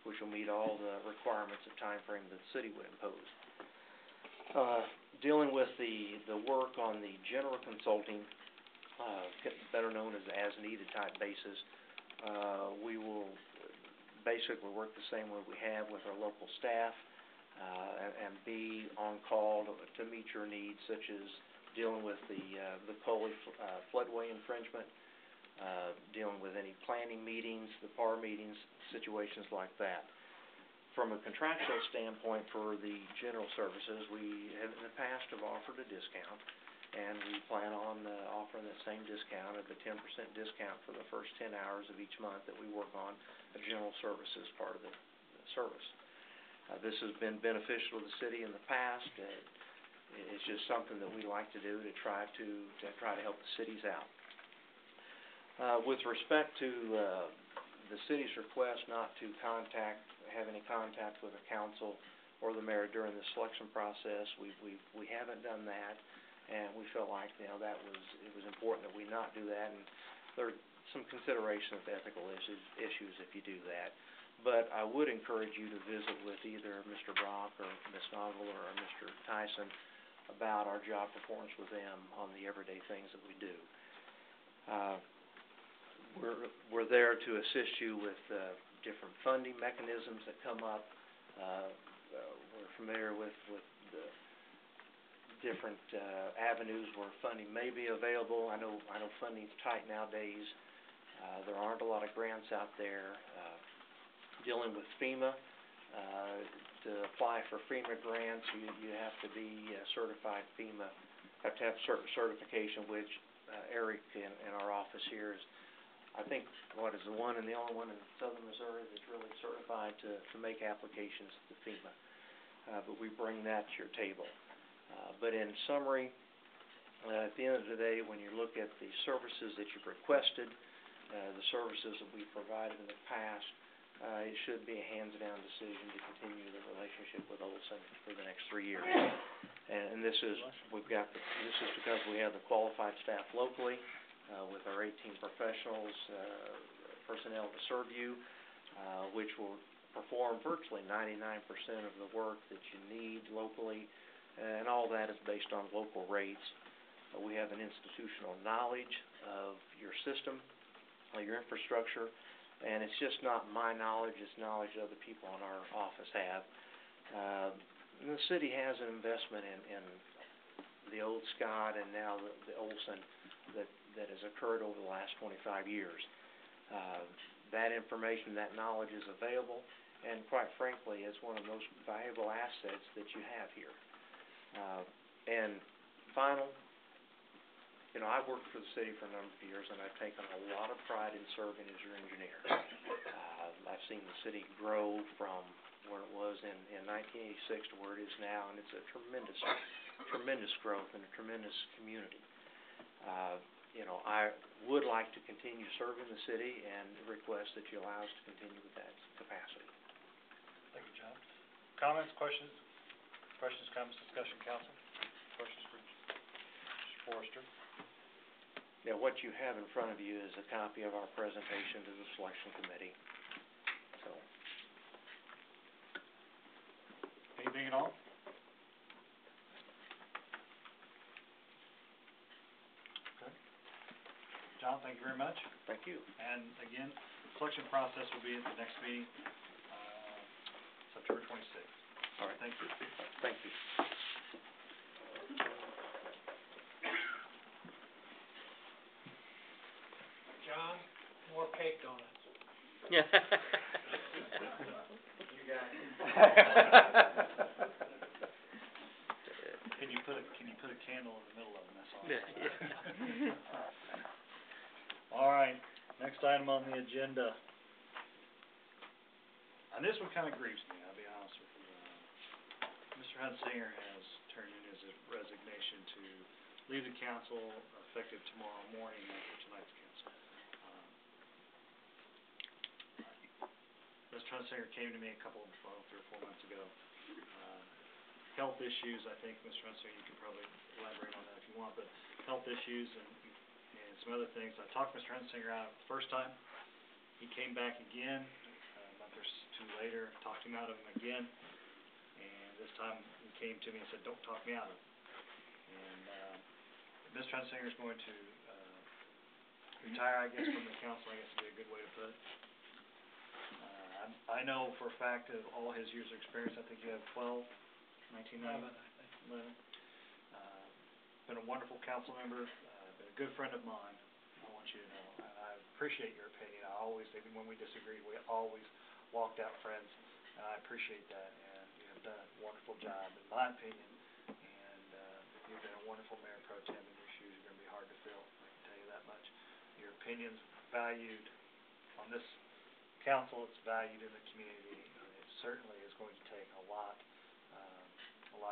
which will meet all the requirements of time frame that the city would impose. Dealing with the work on the general consulting, better known as needed type basis, we will basically work the same way we have with our local staff, and be on call to meet your needs, such as dealing with the Coley floodway infringement, dealing with any planning meetings, the PAR meetings, situations like that. From a contractual standpoint for the general services, we have in the past offered a discount, and we plan on offering that same discount of the 10% discount for the first 10 hours of each month that we work on a general services part of the service. This has been beneficial to the city in the past. It's just something that we like to do to try to help the cities out. With respect to the city's request not to have any contact with the council or the mayor during the selection process, we haven't done that, and we felt like it was important that we not do that, and there are some consideration of ethical issues if you do that. But I would encourage you to visit with either Mr. Brock or Ms. Noggle or Mr. Tyson about our job performance with them on the everyday things that we do. We're there to assist you with different funding mechanisms that come up. We're familiar with the different avenues where funding may be available. I know funding's tight nowadays. There aren't a lot of grants out there. Dealing with FEMA, to apply for FEMA grants, you have to be certified FEMA, have to have certain certification, which Eric in our office here is, I think, is the one and the only one in southern Missouri that's really certified to make applications to FEMA. But we bring that to your table. But in summary, at the end of the day, when you look at the services that you've requested, the services that we've provided in the past, it should be a hands-down decision to continue the relationship with Olson for the next 3 years. And this is because we have the qualified staff locally, with our 18 professionals, personnel to serve you, which will perform virtually 99% of the work that you need locally, and all that is based on local rates. We have an institutional knowledge of your system, your infrastructure, and it's just not my knowledge, it's knowledge other people in our office have. The city has an investment in the old Scott and now the Olson that has occurred over the last 25 years. That information, that knowledge is available, and quite frankly, it's one of the most valuable assets that you have here. And final, I've worked for the city for a number of years, and I've taken a lot of pride in serving as your engineer. I've seen the city grow from where it was in 1986 to where it is now, and it's a tremendous growth and a tremendous community. I would like to continue serving the city and request that you allow us to continue with that capacity. Thank you, John. Comments, questions, comments, discussion, council? Questions for Mr. Forrester? Now, what you have in front of you is a copy of our presentation to the selection committee. So, Anything at all? Okay. John, thank you very much. thank you. And again, selection process will be at the next meeting, September 26th. All right. Thank you. Thank you. John, more cake donuts. Yeah. You got it. Can you put a candle in the middle of them, that's all. Yeah. All right, next item on the agenda. And this one kind of grieves me, I'll be honest with you. Mr. Hunsinger has turned in his resignation to leave the council effective tomorrow morning after tonight's council. Mr. Hunsinger came to me a couple, 3 or 4 months ago. Health issues, I think, Mr. Hunsinger, you can probably elaborate on that if you want, but health issues and some other things. I talked Mr. Hunsinger out the first time. He came back again, a month or two later, talked him out of him again, and this time he came to me and said, don't talk me out of it. And Mr. Hunsinger is going to retire, I guess, from the council, I guess would be a good way to put it. I know for a fact of all his years of experience, I think you have 11, I think. Been a wonderful council member, been a good friend of mine, I want you to know, and I appreciate your opinion. I always, even when we disagreed, we always walked out friends, and I appreciate that, and you have done a wonderful job, in my opinion, and you've been a wonderful mayor pro tem, and your shoes are going to be hard to fill, I can tell you that much. Your opinion's valued on this council, it's valued in the community, and it certainly is going to take a lot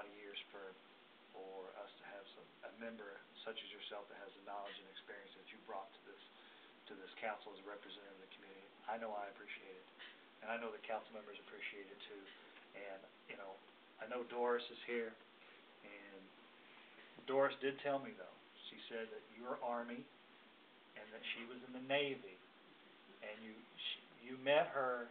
of years for us to have a member such as yourself that has the knowledge and experience that you brought to this council as a representative of the community. I know I appreciate it, and I know the council members appreciate it too. And I know Doris is here, and Doris did tell me though. She said that you were Army, and that she was in the Navy, and you met her.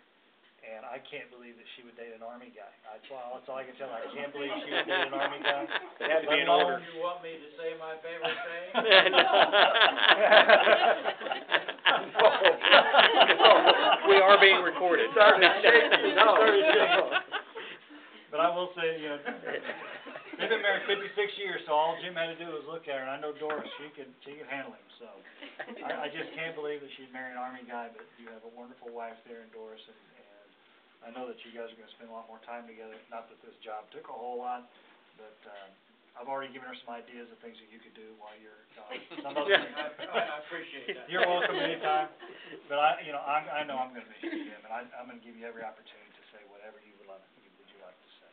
And I can't believe that she would date an Army guy. That's all I can tell her. I can't believe she would date an Army guy. It had to be an older. You want me to say my favorite saying? We are being recorded. Sorry, no. But I will say, they've been married 56 years, so all Jim had to do was look at her. And I know Doris, she can handle him. So I just can't believe that she'd marry an Army guy. But you have a wonderful wife there in Doris, and I know that you guys are going to spend a lot more time together. Not that this job took a whole lot, but I've already given her some ideas of things that you could do while you're gone. Some other things. I appreciate that. You're welcome anytime. But I know I'm going to miss you, Jim, and I'm going to give you every opportunity to say whatever you would like to say.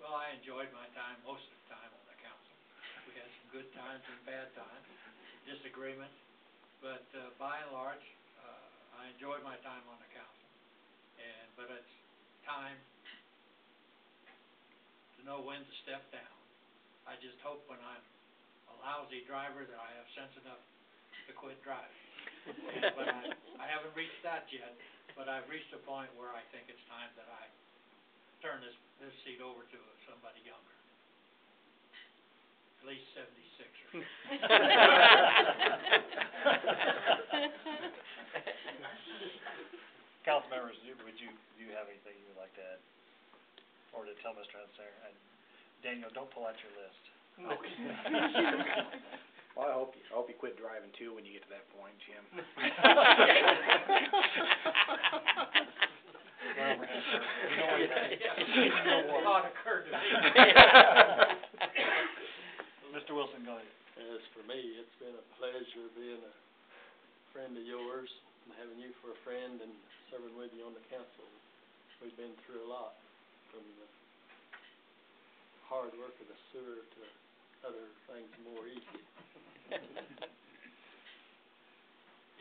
Well, I enjoyed my time, most of the time on the council. We had some good times and bad times, disagreements, but by and large, I enjoyed my time on the council. But it's time to know when to step down. I just hope when I'm a lousy driver that I have sense enough to quit driving. But I haven't reached that yet, but I've reached a point where I think it's time that I turn this seat over to somebody younger. At least 76 or so. Council members, do you have anything you would like to add? Or to tell Mr. Hunsinger? And Daniel, don't pull out your list. Okay. Well, I hope you quit driving too when you get to that point, Jim. Thought occurred to me. Mr. Wilson, go ahead. As for me, it's been a pleasure being a friend of yours and having you for a friend and serving with you on the council. We've been through a lot, from the hard work of the sewer to other things more easy.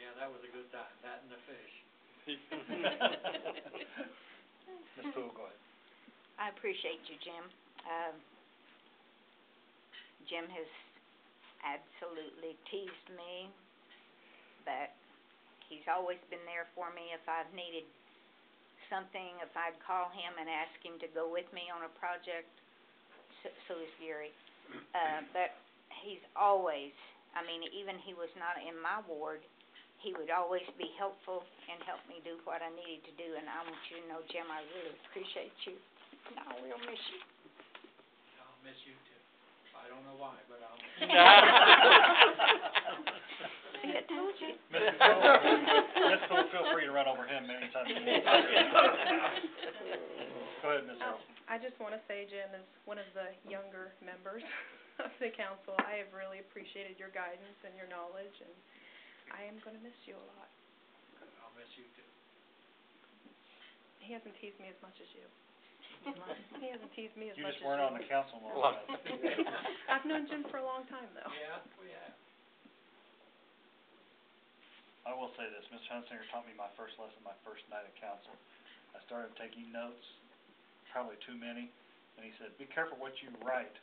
Yeah, that was a good time, that and the fish. Ms. Poole, go ahead. I appreciate you, Jim. Jim has absolutely teased me that he's always been there for me if I've needed something, if I'd call him and ask him to go with me on a project. So is Gary. But he's always, I mean, even he was not in my ward, he would always be helpful and help me do what I needed to do, and I want you to know, Jim, I really appreciate you, and I will miss you. I'll miss you too. I don't know why, but I'll miss See, I told you. Mr. Phil, feel free to run over him anytime you need. Go ahead, Ms. Harrelson. I just want to say, Jim, as one of the younger members of the council, I have really appreciated your guidance and your knowledge, and I am going to miss you a lot. I'll miss you too. He hasn't teased me as much as you. He hasn't teased me as You much just as weren't you. on the council long enough. I've known Jim for a long time, though. Yeah, we have. I will say this, Mr. Hunsinger taught me my first lesson, my first night at council. I started taking notes, probably too many, and he said, be careful what you write,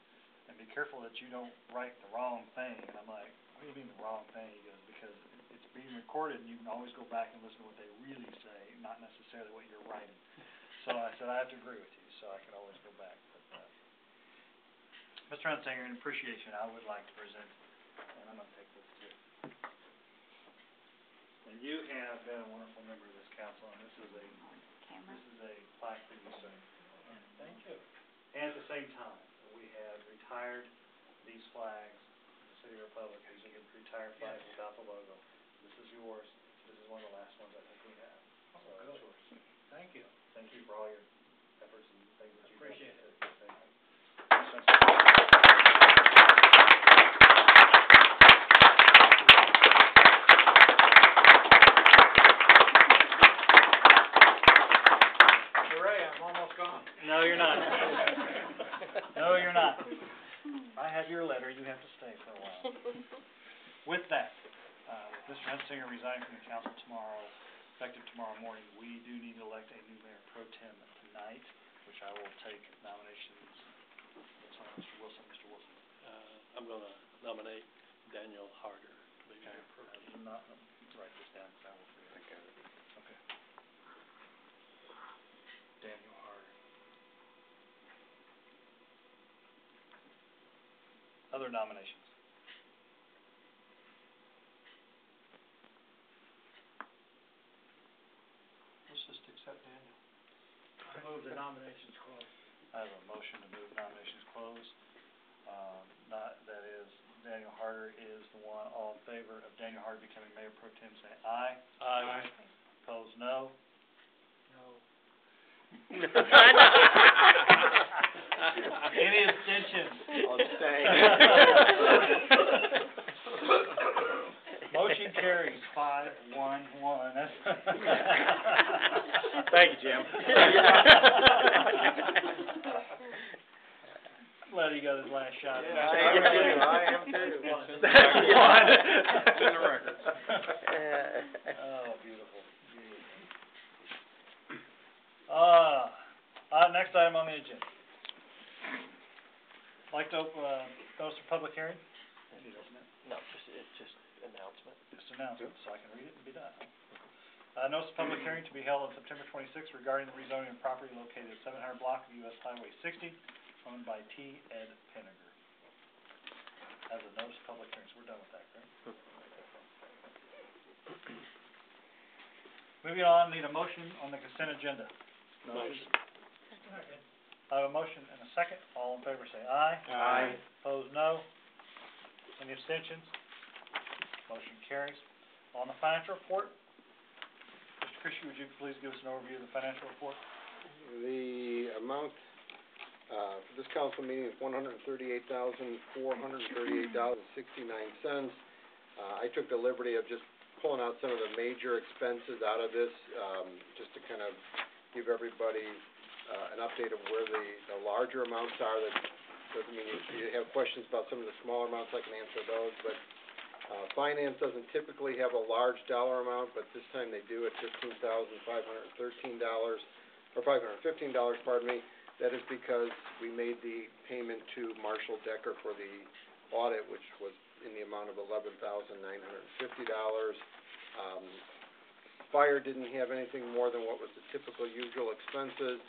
and be careful that you don't write the wrong thing. And I'm like, what do you mean the wrong thing? He goes, because it's being recorded, and you can always go back and listen to what they really say, not necessarily what you're writing. So I said, I have to agree with you, so I can always go back. But, Mr. Hunsinger, in appreciation, I would like to present, and I'm going to take this too. And you have been a wonderful member of this council, and this is a plaque for you, sir. Thank you. And at the same time, we have retired these flags in the City of Republic. These are the retired flags without the logo. This is yours. This is one of the last ones I think we have. So it's yours. Thank you. Thank you for all your efforts and things that you've done. Appreciate it. Thank you. Hooray, I'm almost gone. No, you're not. No, you're not. I have your letter. You have to stay for a while. With that, with Mr. Hunsinger resigning from the council tomorrow, effective tomorrow morning, we do need to elect a new mayor pro tem tonight, which I will take nominations. What's on Mr. Wilson? Mr. Wilson. I'm gonna nominate Daniel Harder to be Okay. mayor pro tem. Write this down, because I will forget. Okay. Daniel Harder. Other nominations? Let's just accept Daniel. I move the nominations closed. I have a motion to move nominations closed. That is, Daniel Harder is the one. All in favor of Daniel Harder becoming mayor pro tem, say aye. Aye. Opposed, no. No. Any abstentions? I'll abstain. Motion carries 5-1-1. Thank you, Jim. Glad he got his last shot. Yeah, I am too. It's in the records. Oh, beautiful. Next item on the agenda. Like to notice for public hearing? No, it's just announcement. Just announce it, so I can read it and be done. Notice of public hearing to be held on September 26th regarding the rezoning of property located at 700 block of US Highway 60, owned by T. Ed Pinniger. As a notice of public hearing, so we're done with that, correct? Moving on, need a motion on the consent agenda. Motion. I have a motion and a second. All in favor say aye. Aye. Opposed, no. Any abstentions? Motion carries. On the financial report, Mr. Christie, would you please give us an overview of the financial report? The amount, for this council meeting is $138,438.69. I took the liberty of just pulling out some of the major expenses out of this, just to kind of give everybody, an update of where the larger amounts are. That doesn't mean if you have questions about some of the smaller amounts, I can answer those, but finance doesn't typically have a large dollar amount, but this time they do at $15,513, or $515, pardon me. That is because we made the payment to Marshall Decker for the audit, which was in the amount of $11,950. Fire didn't have anything more than what was the typical usual expenses.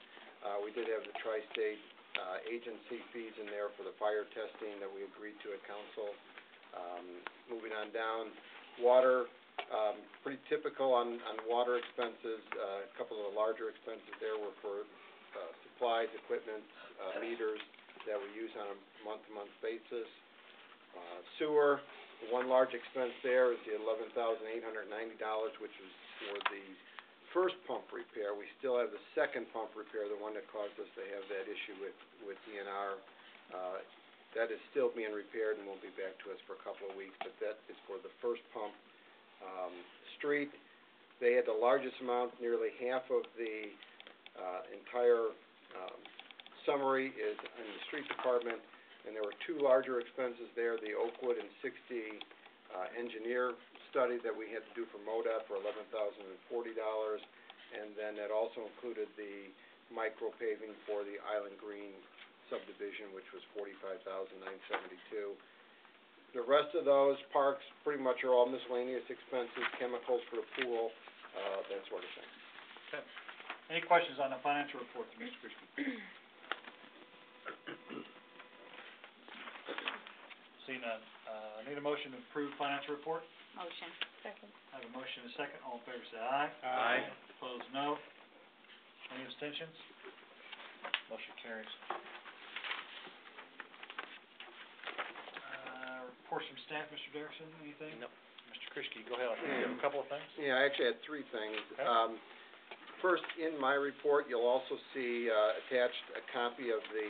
We did have the tri-state, agency fees in there for the fire testing that we agreed to at council. Moving on down, water, pretty typical on water expenses. A couple of the larger expenses there were for, supplies, equipment, meters that we use on a month-to-month basis. Sewer, the one large expense there is the $11,890, which is for the first pump repair. We still have the second pump repair, the one that caused us to have that issue with DNR. That is still being repaired and won't be back to us for a couple of weeks, but that is for the first pump. Street, they had the largest amount, nearly half of the entire summary is in the street department, and there were two larger expenses there, the Oakwood and 60 engineer study that we had to do for MoDOT for $11,040, and then that also included the micro paving for the Island Green subdivision, which was $45,972. The rest of those parks pretty much are all miscellaneous expenses, chemicals for the pool, that sort of thing. Okay. Any questions on the financial report, Mr. Christie? Seeing none, need a motion to approve financial report? Motion. Second. I have a motion and a second. All in favor say aye. Aye. Opposed, no. Any abstentions? Motion carries. Reports from staff, Mr. Derrickson, anything? Nope. Mr. Christie, go ahead. I think you have a couple of things. Yeah, I actually had three things. Okay. First, in my report, you'll also see attached a copy of the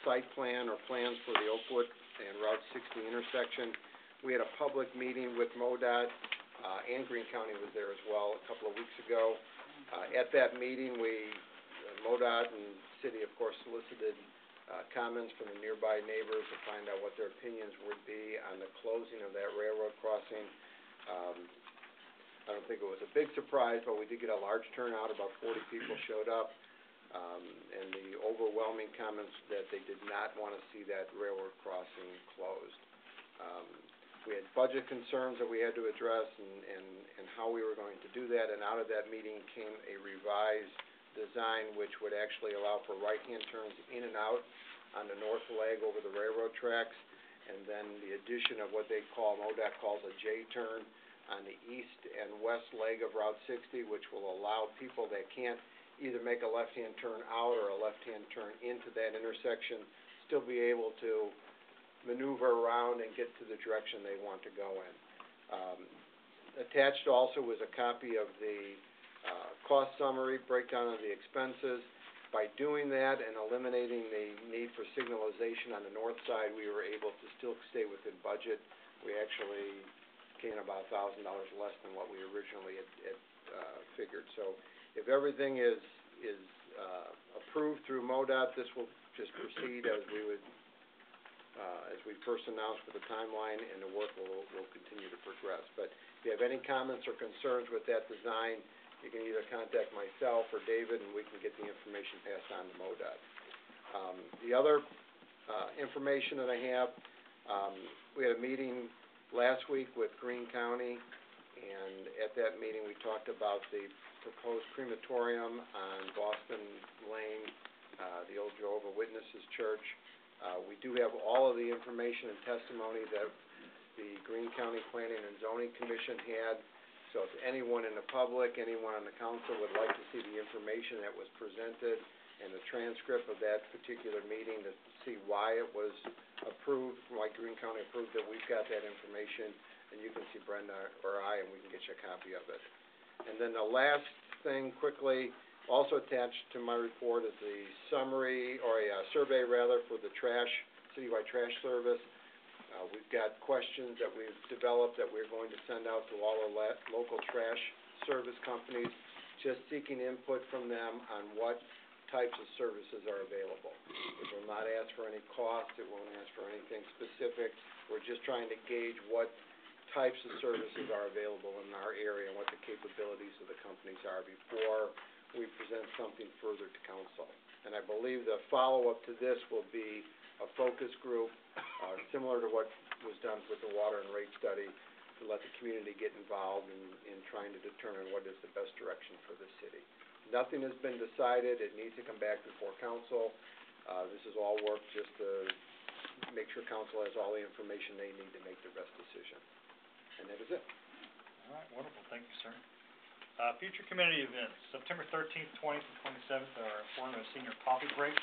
site plan or plans for the Oakwood and Route 60 intersection. We had a public meeting with MoDOT, and Greene County was there as well a couple of weeks ago. At that meeting, MoDOT and City, of course, solicited comments from the nearby neighbors to find out what their opinions would be on the closing of that railroad crossing. I don't think it was a big surprise, but we did get a large turnout, about 40 people showed up, and the overwhelming comments that they did not want to see that railroad crossing closed. We had budget concerns that we had to address and how we were going to do that, and out of that meeting came a revised design which would actually allow for right-hand turns in and out on the north leg over the railroad tracks, and then the addition of what MoDOT calls a J-turn on the east and west leg of Route 60, which will allow people that can't either make a left-hand turn out or a left-hand turn into that intersection still be able to maneuver around and get to the direction they want to go in. Attached also was a copy of the cost summary, breakdown of the expenses. By doing that and eliminating the need for signalization on the north side, we were able to still stay within budget. We actually came about $1,000 less than what we originally had figured. So if everything is approved through MoDOT, this will just proceed as we first announced for the timeline, and the work will continue to progress. But if you have any comments or concerns with that design, you can either contact myself or David, and we can get the information passed on to MoDOT. The other information that I have, we had a meeting last week with Greene County, and at that meeting we talked about the proposed crematorium on Boston Lane, the old Jehovah's Witnesses church. We do have all of the information and testimony that the Greene County Planning and Zoning Commission had. So if anyone in the public, anyone on the council would like to see the information that was presented and the transcript of that particular meeting to see why it was approved, why Greene County approved it, we've got that information, and you can see Brenda or I, and we can get you a copy of it. And then the last thing, quickly, also attached to my report is the summary, or a survey rather, for the citywide trash service. We've got questions that we've developed that we're going to send out to all our local trash service companies, just seeking input from them on what types of services are available. It will not ask for any cost, it won't ask for anything specific. We're just trying to gauge what types of services are available in our area and what the capabilities of the companies are before we present something further to council. And I believe the follow-up to this will be a focus group, similar to what was done with the water and rate study, to let the community get involved in trying to determine what is the best direction for the city. Nothing has been decided, it needs to come back before council. This is all work just to make sure council has all the information they need to make the best decision. And that is it. All right, wonderful, thank you, sir. Future community events, September 13th, 20th, and 27th are Florida Senior Coffee Break.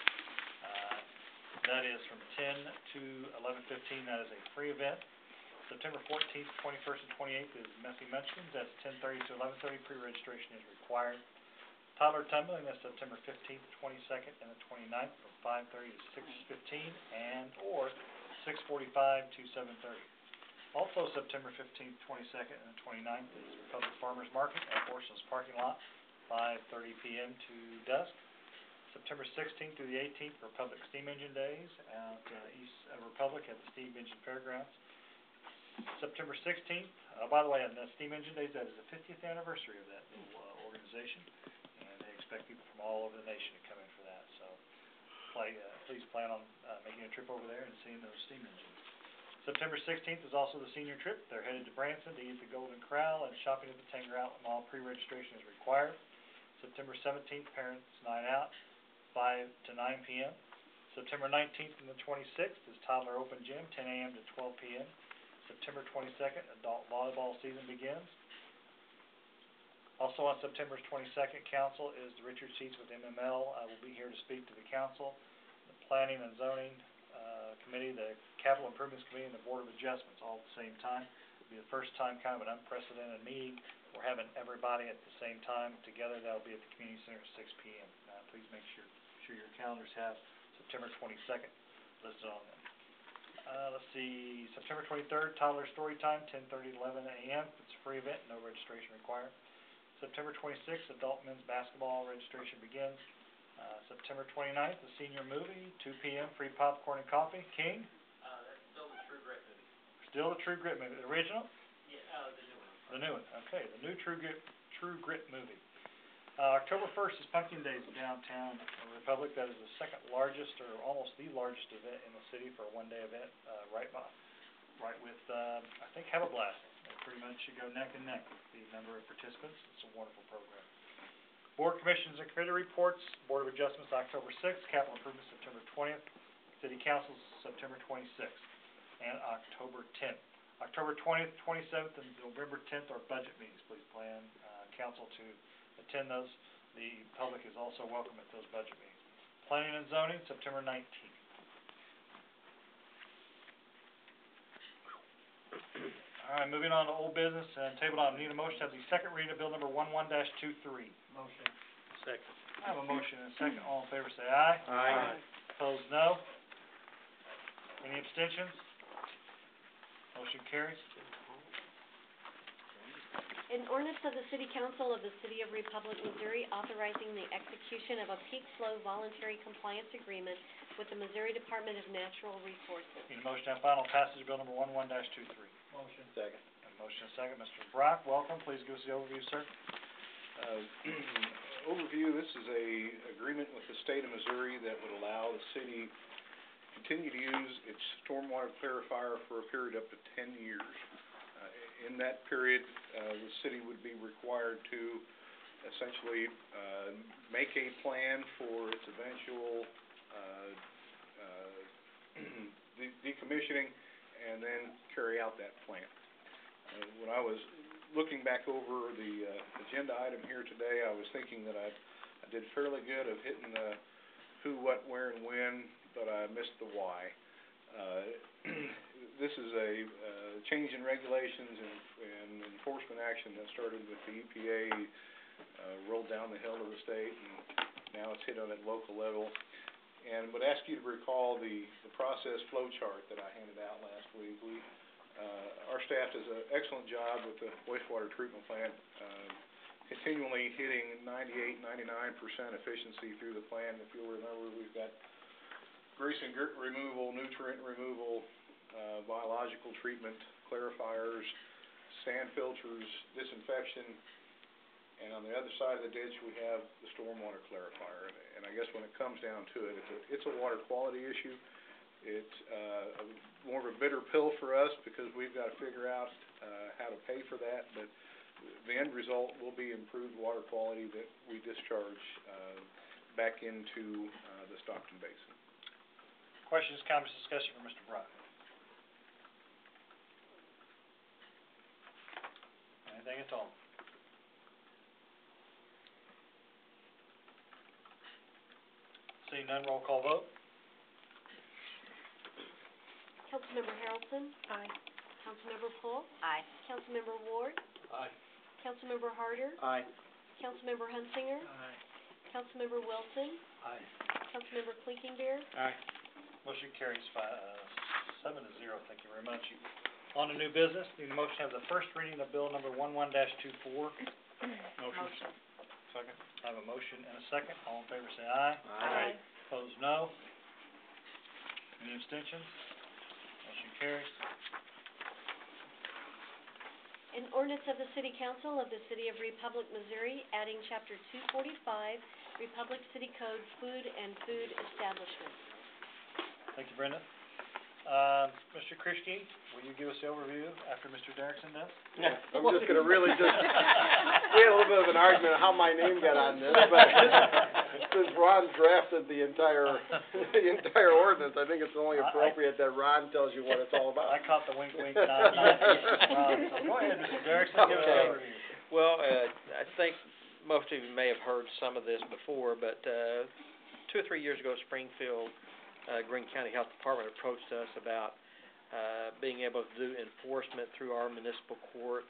That is from 10 to 11:15, that is a free event. September 14th, 21st, and 28th is Messy Munchkins, that's 10:30 to 11:30, pre-registration is required. Toddler Tumbling, that's September 15th, 22nd, and the 29th, from 5:30 to 6:15, or 6:45 to 7:30. Also, September 15th, 22nd, and the 29th is Republic Farmers Market at Orson's parking lot, 5:30 p.m. to dusk. September 16th through the 18th, Republic Steam Engine Days at East Republic at the Steam Engine Fairgrounds. September 16th, by the way, on the Steam Engine Days, that is the 50th anniversary of that little organization, and they expect people from all over the nation to come in for that. So, please plan on making a trip over there and seeing those steam engines. September 16th is also the senior trip. They're headed to Branson to eat the Golden Corral and shopping at the Tanger Outlet Mall. Pre-registration is required. September 17th, Parents Night Out, 5 to 9 p.m. September 19th and the 26th is Toddler Open Gym, 10 a.m. to 12 p.m. September 22nd, adult volleyball season begins. Also on September 22nd, council is the Richard Sheets with MML. I will be here to speak to the council, the Planning and Zoning Committee, the Capital Improvements Committee, and the Board of Adjustments all at the same time. It'll be the first time, kind of an unprecedented meeting. We're having everybody at the same time together. That'll be at the Community Center at 6 p.m. Please make sure your calendars have September 22nd listed on them. Let's see, September 23rd, Toddler Story Time, 10:30 to 11 a.m. It's a free event, no registration required. September 26th, Adult Men's Basketball registration begins. September 29th, the Senior Movie, 2 p.m., free popcorn and coffee. King? That's still the True Grit movie. Still the True Grit movie. The original? Yeah, the new one. The new one, okay, the new True Grit movie. October 1st is Pumpkin Days in downtown Republic. That is the second largest, or almost the largest event in the city for a one-day event, right with, I think, Have a Blast. They pretty much should go neck and neck with the number of participants. It's a wonderful program. Board Commissions and Committee Reports, Board of Adjustments, October 6th, Capital Improvements, September 20th, City Council, September 26th, and October 10th. October 20th, 27th, and November 10th are budget meetings. Please plan, council to attend those. The public is also welcome at those budget meetings. Planning and Zoning, September 19th. All right, moving on to old business and table item. Need a motion to have the second reading of bill number 11-23. Motion. Second. I have a motion and a second. All in favor say aye. Aye. Opposed, no. Any abstentions? Motion carries. An ordinance of the City Council of the City of Republic, Missouri, authorizing the execution of a peak flow voluntary compliance agreement with the Missouri Department of Natural Resources. Need a motion to have final passage of bill number 11-23. Motion. Second. A motion and a second. Mr. Brock, welcome. Please give us the overview, sir. Overview, this is a agreement with the state of Missouri that would allow the city continue to use its stormwater clarifier for a period up to 10 years. In that period, the city would be required to essentially make a plan for its eventual decommissioning and then carry out that plan. When I was looking back over the agenda item here today, I was thinking that I did fairly good of hitting the who, what, where, and when, but I missed the why. This is a change in regulations and enforcement action that started with the EPA, rolled down the hill to the state, and now it's hit on at local level. And would ask you to recall the process flow chart that I handed out last week. Our staff does an excellent job with the wastewater treatment plant, continually hitting 98, 99% efficiency through the plant. If you'll remember, we've got grease and grit removal, nutrient removal, biological treatment, clarifiers, sand filters, disinfection, and on the other side of the ditch we have the stormwater clarifier. And I guess when it comes down to it, it's a water quality issue. It's more of a bitter pill for us because we've got to figure out how to pay for that, but the end result will be improved water quality that we discharge, back into, the Stockton Basin. Questions, comments, discussion for Mr. Brock? Anything at all? Seeing none, roll call vote. Councilmember Harrelson? Aye. Councilmember Poole? Aye. Councilmember Ward? Aye. Councilmember Harder? Aye. Councilmember Hunsinger? Aye. Councilmember Wilson? Aye. Councilmember Clinkenbeard? Aye. Motion carries 7-0, thank you very much. On to new business, need a motion to have the first reading of bill number 11-24. Motion. Second. I have a motion and a second, all in favor say aye. Aye. Opposed, no. Any abstentions? Motion carries. An ordinance of the City Council of the City of Republic, Missouri, adding Chapter 245, Republic City Code, Food and Food Establishments. Thank you, Brenda. Mr. Krischke, will you give us the overview after Mr. Derrickson does? Yeah, I'm just gonna really we had a little bit of an argument on how my name got on this, but since Ron drafted the entire ordinance, I think it's only appropriate that Ron tells you what it's all about. I caught the wink, wink, nod, nod. So go ahead, Mr. Derrickson, give us the overview. Well, I think most of you may have heard some of this before, but 2 or 3 years ago, Springfield, Greene County Health Department approached us about being able to do enforcement through our municipal court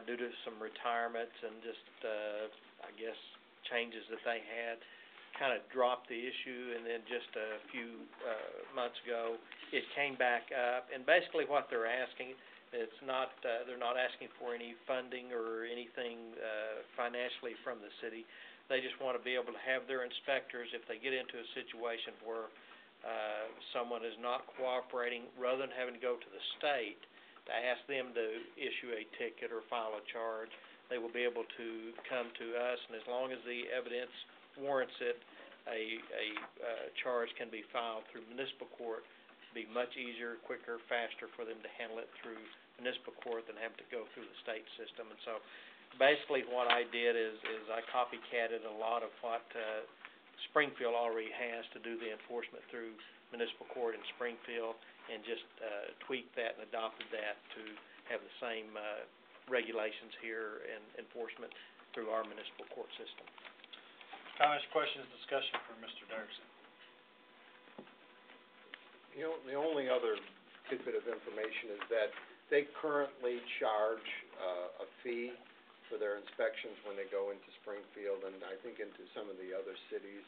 due to some retirements and just, I guess, changes that they had. Kind of dropped the issue, and then just a few months ago, it came back up. And basically what they're asking, it's not, they're not asking for any funding or anything financially from the city. They just want to be able to have their inspectors, if they get into a situation where someone is not cooperating, rather than having to go to the state to ask them to issue a ticket or file a charge, they will be able to come to us, and as long as the evidence warrants it, a charge can be filed through municipal court. Be much easier, quicker, faster for them to handle it through municipal court than have to go through the state system. And so basically what I did is I copycatted a lot of what Springfield already has to do the enforcement through municipal court in Springfield, and just tweaked that and adopted that to have the same regulations here and enforcement through our municipal court system. Comments, questions, discussion for Mr. Derrickson? You know, the only other tidbit of information is that they currently charge a fee for their inspections when they go into Springfield, and I think into some of the other cities.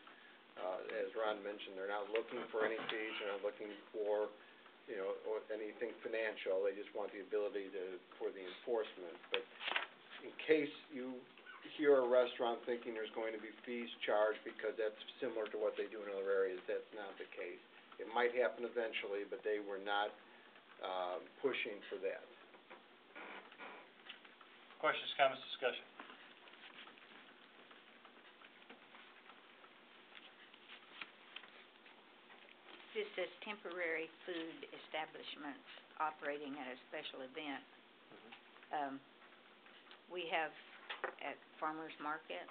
As Ron mentioned, they're not looking for any fees, they're not looking for, you know, or anything financial, they just want the ability for the enforcement. But in case you hear a restaurant thinking there's going to be fees charged because that's similar to what they do in other areas, that's not the case. It might happen eventually, but they were not pushing for that. Questions, comments, discussion? This says temporary food establishments operating at a special event. We have at farmers market,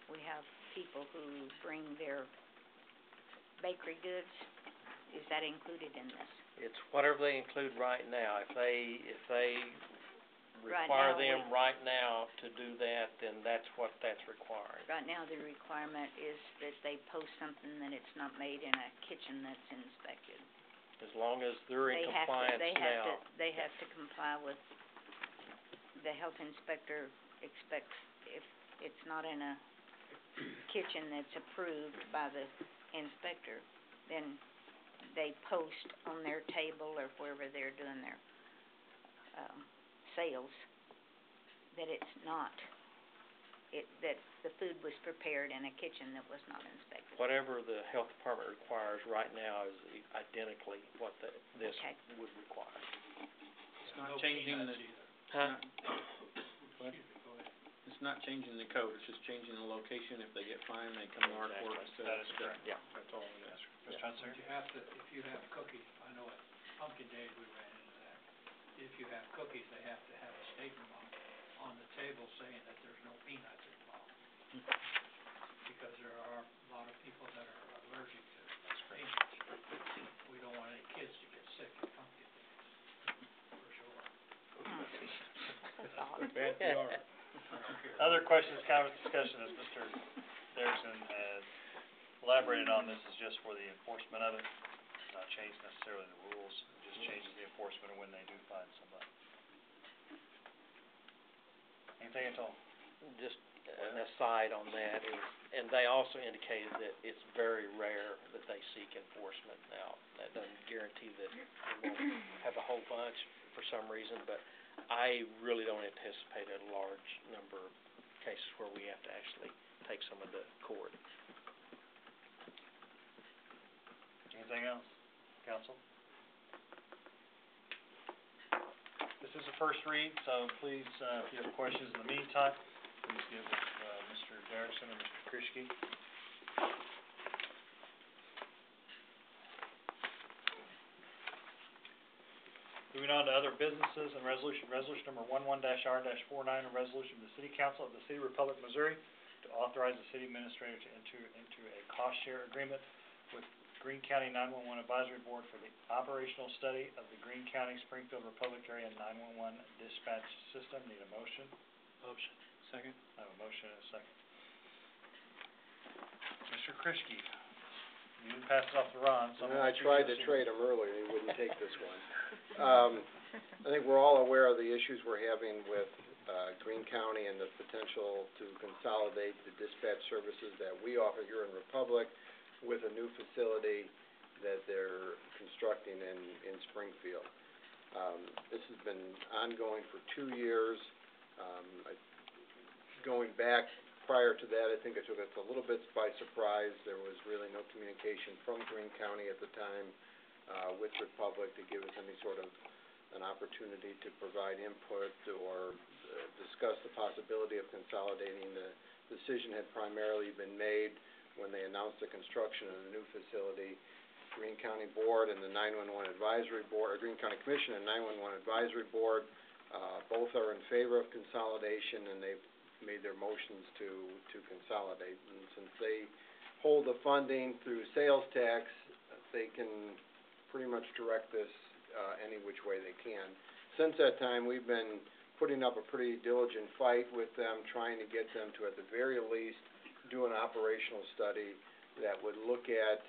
we have people who bring their bakery goods. Is that included in this? It's whatever they include right now. If they Right require now, them right now to do that, then that's what that's requiring. Right now, the requirement is that they post something that it's not made in a kitchen that's inspected. As long as they're in compliance now. They have to comply with, the health inspector expects, if it's not in a kitchen that's approved by the inspector, then they post on their table or wherever they're doing their, sales, that it's not, that the food was prepared in a kitchen that was not inspected. Whatever the health department requires right now is identically what this Okay. would require. It's not changing the, Huh? it's not changing the code, it's just changing the location. If they get fined, they come to our court instead of. That is correct. Yeah. That's all it is. Mr. Hunsinger? If you have cookies, I know at Pumpkin Days we ran into that. if you have cookies, they have to have a statement on the table saying that there's no peanuts involved. Because there are a lot of people that are allergic to peanuts. We don't want any kids to get sick of pumpkin, for sure. Bad PR. Other questions, comments, discussion, as Mr. Derrickson has elaborated on, this is just for the enforcement of it, not change necessarily the rules, it just changes the enforcement of when they do find somebody. Anything at all? Just an aside on that is, and they also indicated that it's very rare that they seek enforcement. Now, that doesn't guarantee that they won't have a whole bunch for some reason, but I really don't anticipate a large number of cases where we have to actually take someone to court. Anything else, council? This is a first read, so please, if you have questions in the meantime, please get with Mr. Derrickson and Mr. Krischke. Moving on to other businesses and resolution number 11-R-49, a resolution of the City Council of the City of Republic, Missouri, to authorize the city administrator to enter into a cost share agreement with Greene County 911 Advisory Board for the operational study of the Greene County Springfield Republic Area 911 dispatch system. Need a motion? Motion. Second. I have a motion and a second. Mr. Krischke, you didn't pass it off to Ron, so I'm I tried to trade him earlier, he wouldn't take this one. I think we're all aware of the issues we're having with Greene County and the potential to consolidate the dispatch services that we offer here in Republic with a new facility that they're constructing in Springfield. This has been ongoing for 2 years. Going back prior to that, I think it took us a little bit by surprise. There was really no communication from Greene County at the time with Republic to give us any sort of an opportunity to provide input or discuss the possibility of consolidating. The decision had primarily been made when they announced the construction of the new facility. Greene County Board and the 911 Advisory Board, or Greene County Commission and 911 Advisory Board, both are in favor of consolidation, and they've made their motions to consolidate. And since they hold the funding through sales tax, they can pretty much direct this any which way they can. Since that time, we've been putting up a pretty diligent fight with them, trying to get them to, at the very least, do an operational study that would look at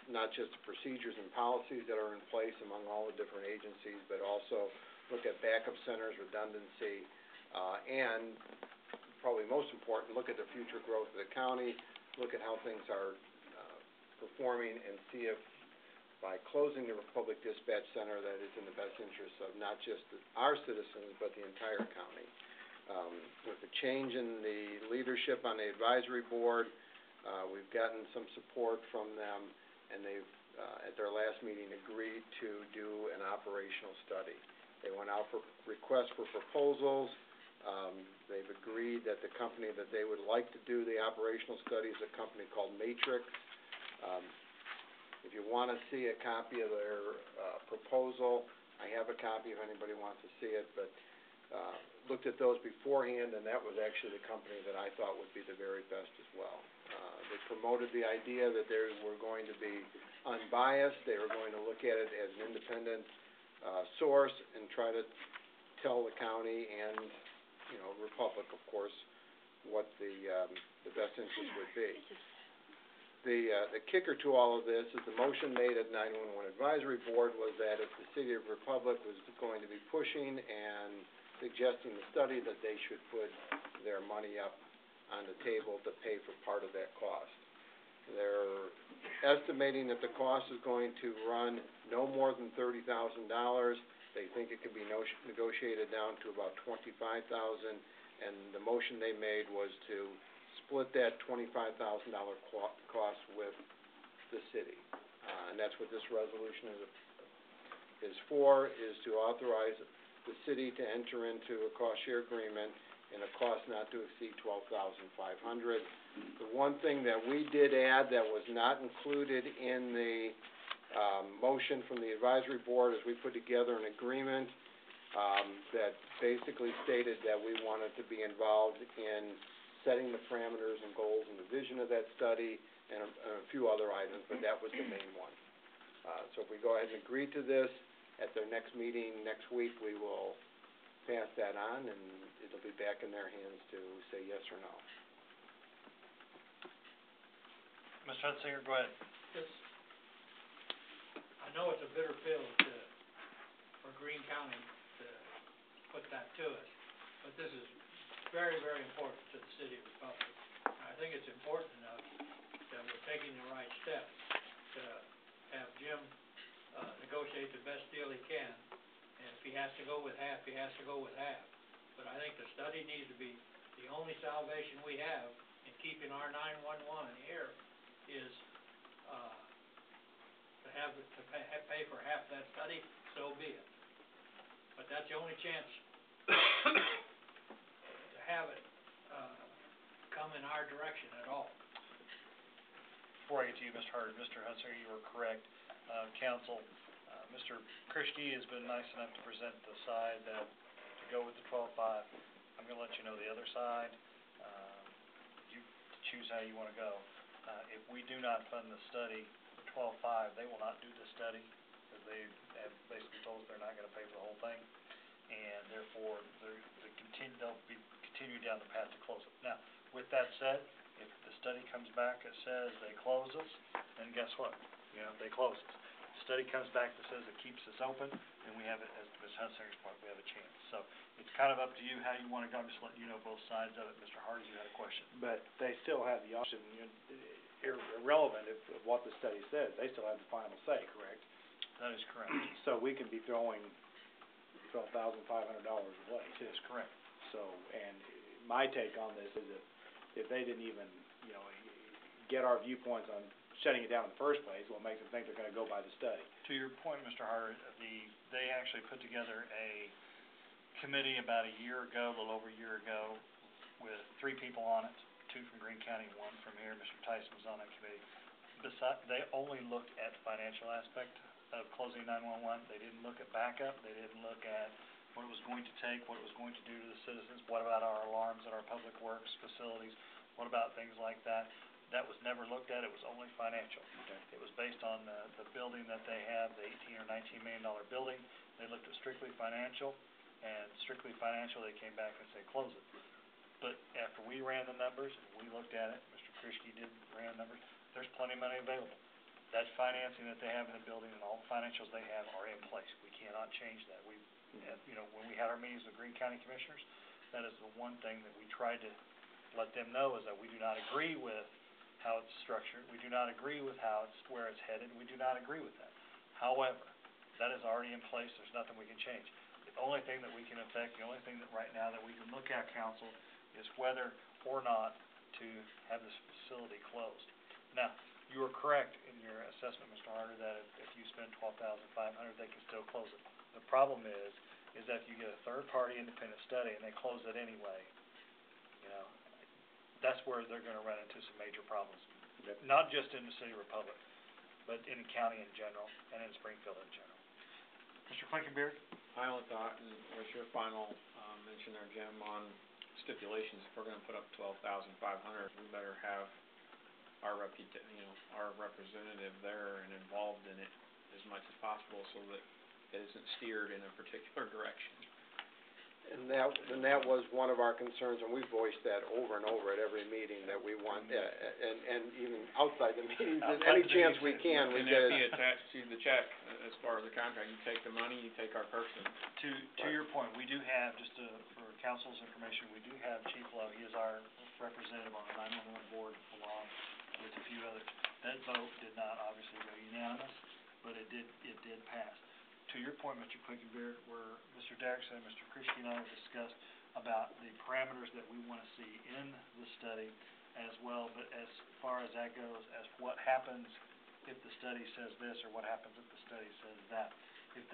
not just the procedures and policies that are in place among all the different agencies, but also look at backup centers, redundancy, and probably most important, look at the future growth of the county, look at how things are performing, and see if by closing the Republic Dispatch Center that is in the best interest of not just our citizens, but the entire county. With the change in the leadership on the advisory board, we've gotten some support from them, and they've, at their last meeting, agreed to do an operational study. They went out for requests for proposals. They've agreed that the company that they would like to do the operational study is a company called Matrix. If you want to see a copy of their proposal, I have a copy if anybody wants to see it, but looked at those beforehand, and that was actually the company that I thought would be the very best as well. They promoted the idea that they were going to be unbiased. They were going to look at it as an independent source and try to tell the county and, you know, Republic, of course, what the best interest would be. The kicker to all of this is the motion made at 911 Advisory Board was that if the City of Republic was going to be pushing and suggesting the study, that they should put their money up on the table to pay for part of that cost. They're estimating that the cost is going to run no more than $30,000. They think it could be negotiated down to about $25,000, and the motion they made was to split that $25,000 cost with the city. And that's what this resolution is for, is to authorize the city to enter into a cost share agreement in a cost not to exceed $12,500. The one thing that we did add that was not included in the motion from the advisory board as we put together an agreement, that basically stated that we wanted to be involved in setting the parameters and goals and the vision of that study and a few other items, but that was the main one. So if we go ahead and agree to this, at their next meeting next week, we will pass that on, and it'll be back in their hands to say yes or no. Mr. Hunsinger, go ahead. Yes. I know it's a bitter pill for Greene County to put that to us, but this is very, very important to the city of Republic. I think it's important enough that we're taking the right steps to have Jim negotiate the best deal he can, and if he has to go with half, he has to go with half. But I think the study needs to be the only salvation we have in keeping our 911 here is to pay for half that study, so be it. But that's the only chance to have it come in our direction at all. Before I get to you, Mr. Harder, Mr. Hunsinger, you were correct. Council, Mr. Christie has been nice enough to present the side that to go with the 12-5. I'm going to let you know the other side. You choose how you want to go. If we do not fund the study for 12-5, they will not do the study because they have basically told us they're not going to pay for the whole thing, and therefore they'll be continuing down the path to close it. Now, with that said, if the study comes back that says they close us, then guess what? You know, they close us. If the study comes back that says it keeps us open, then we have it, as to Ms. Hunsinger's point, we have a chance. So it's kind of up to you how you want to go. I'm just letting you know both sides of it. Mr. Hardy, you had a question. But they still have the option, irrelevant of what the study says, they still have the final say, correct? That is correct. So we can be throwing $12,500 away. That is correct. So, and my take on this is if they didn't even, get our viewpoints on shutting it down in the first place, what makes them think they're gonna go by the study? To your point, Mr. Harder, they actually put together a committee about a year ago, a little over a year ago, with 3 people on it, 2 from Greene County, 1 from here. Mr. Tyson was on that committee. They only looked at the financial aspect of closing 911. They didn't look at backup. They didn't look at what it was going to take, what it was going to do to the citizens. What about our alarms at our public works facilities? What about things like that? That was never looked at. It was only financial. Okay. It was based on the building that they have, the $18 or $19 million building. They looked at strictly financial, and strictly financial, they came back and said, close it. But after we ran the numbers, and we looked at it, Mr. Krischke ran the numbers, there's plenty of money available. That financing that they have in the building and all the financials they have are in place. We cannot change that. We, when we had our meetings with Greene County Commissioners, that is the one thing that we tried to let them know is that we do not agree with how it's structured. We do not agree with where it's headed. We do not agree with that. However, that is already in place. There's nothing we can change. The only thing that we can affect, the only thing that right now that we can look at, council, is whether or not to have this facility closed. Now, you are correct in your assessment, Mr. Harder, that if you spend $12,500, they can still close it. The problem is that if you get a third-party independent study and they close it anyway, that's where they're gonna run into some major problems. Yep. Not just in the city of Republic, but in the county in general, and in Springfield in general. Mr. Clinkenbeard? My only thought, and what's your final, mention there, Jim, on stipulations, if we're gonna put up 12,500, we better have our our representative there and involved in it as much as possible so that it isn't steered in a particular direction. And that was one of our concerns, and we voiced that over and over at every meeting, that we want, and even outside the meetings, any chance we can, we And get. that'd be attached to the check, as far as the contract, you take the money, you take our person. To your point, we do have, for council's information, we do have Chief Lowe. He is our representative on the 911 board, along with a few others. That vote did not obviously go unanimous, but it did pass. To your point, Mr. Clinkenbeard, where Mr. Derrickson and Mr. Christie and I have discussed about the parameters that we want to see in the study as well, but as far as that goes, as what happens if the study says this, or what happens if the study says that. If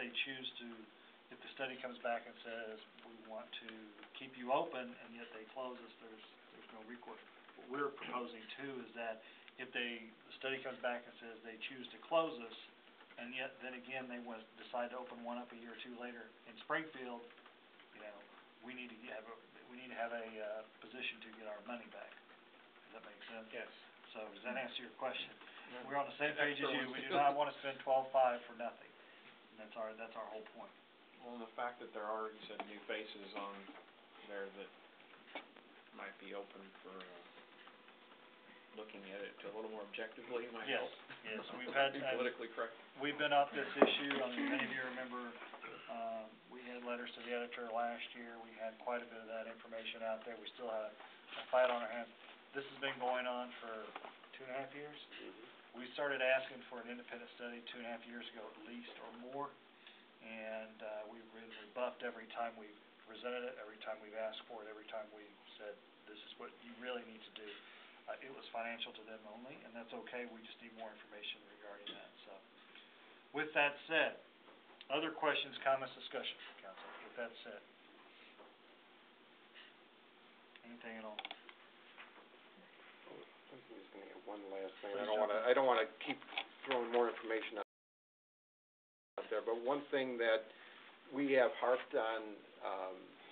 the study comes back and says, we want to keep you open, and yet they close us, there's no recourse. What we're proposing too is that if the study comes back and says they choose to close us, and yet, then again, they decide to open one up a year or two later in Springfield, you know, we need to have a position to get our money back. Does that make sense? Yes. So, does that answer your question? We're on the same page as you, we do not wanna spend 12.5 for nothing, and that's our whole point. Well, and the fact that there are, you said, new faces on there that might be open for, looking at it a little more objectively might help. Yes, we've had, Be politically correct. we've been up this issue, I mean, many of you remember, we had letters to the editor last year, we had quite a bit of that information out there, we still have a fight on our hands. This has been going on for 2.5 years. We started asking for an independent study 2.5 years ago at least, or more, and, we've been rebuffed every time we've presented it, every time we've asked for it, every time we've said, this is what you really need to do. It was financial to them only, and that's okay, we just need more information regarding that, so. With that said, other questions, comments, discussion, council, with that said. Anything at all? I'm just gonna get one last thing, Please I don't wanna keep throwing more information out there, but one thing that we have harped on,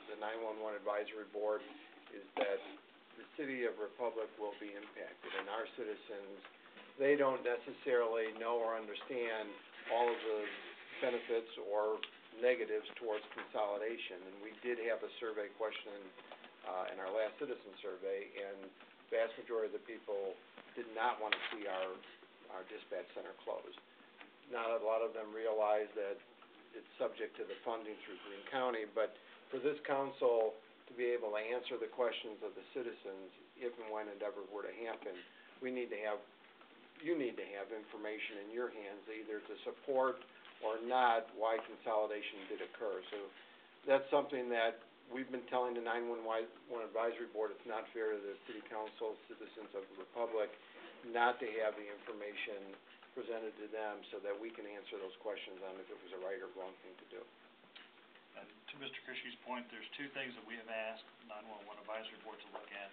the 911 Advisory Board is that the City of Republic will be impacted, and our citizens, they don't necessarily know or understand all of the benefits or negatives towards consolidation, and we did have a survey question, in our last citizen survey, and vast majority of the people did not want to see our dispatch center closed. Not a lot of them realize that it's subject to the funding through Greene County, but for this council to be able to answer the questions of the citizens, if and when it ever were to happen, you need to have information in your hands either to support or not why consolidation did occur. So that's something that we've been telling the 911 Advisory Board, it's not fair to the city council, citizens of the Republic, not to have the information presented to them so that we can answer those questions on if it was a right or wrong thing to do. And to Mr. Krishke's point, there's two things that we have asked 911 Advisory Board to look at.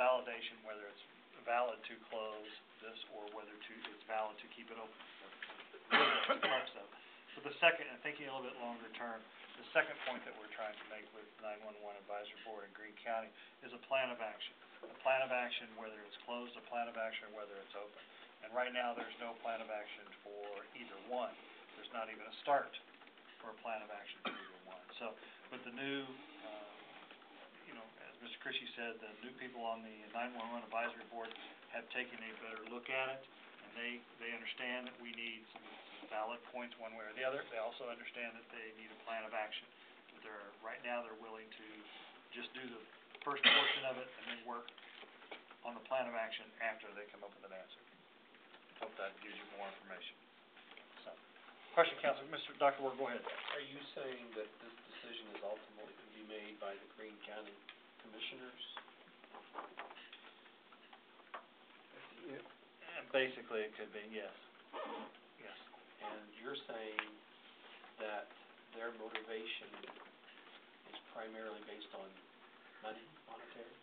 Validation, whether it's valid to close this or whether it's valid to keep it open. Really, that's the crux of it. But the second, and thinking a little bit longer term, the second point that we're trying to make with 911 Advisory Board in Greene County is a plan of action. A plan of action, whether it's closed, a plan of action, whether it's open. And right now, there's no plan of action for either one. There's not even a start for a plan of action for either one. So, with the new, you know, as Mr. Krishke said, the new people on the 911 Advisory Board have taken a better look at it, and they understand that we need some valid points one way or the other. They also understand that they need a plan of action. But right now, they're willing to just do the first portion of it and then work on the plan of action after they come up with an answer. Hope that gives you more information. So, question, Council, Dr. Ward, go ahead. Are you saying that this decision is ultimately going to be made by the Greene County Commissioners? And basically, it could be, yes. Yes. And you're saying that their motivation is primarily based on money, monetary?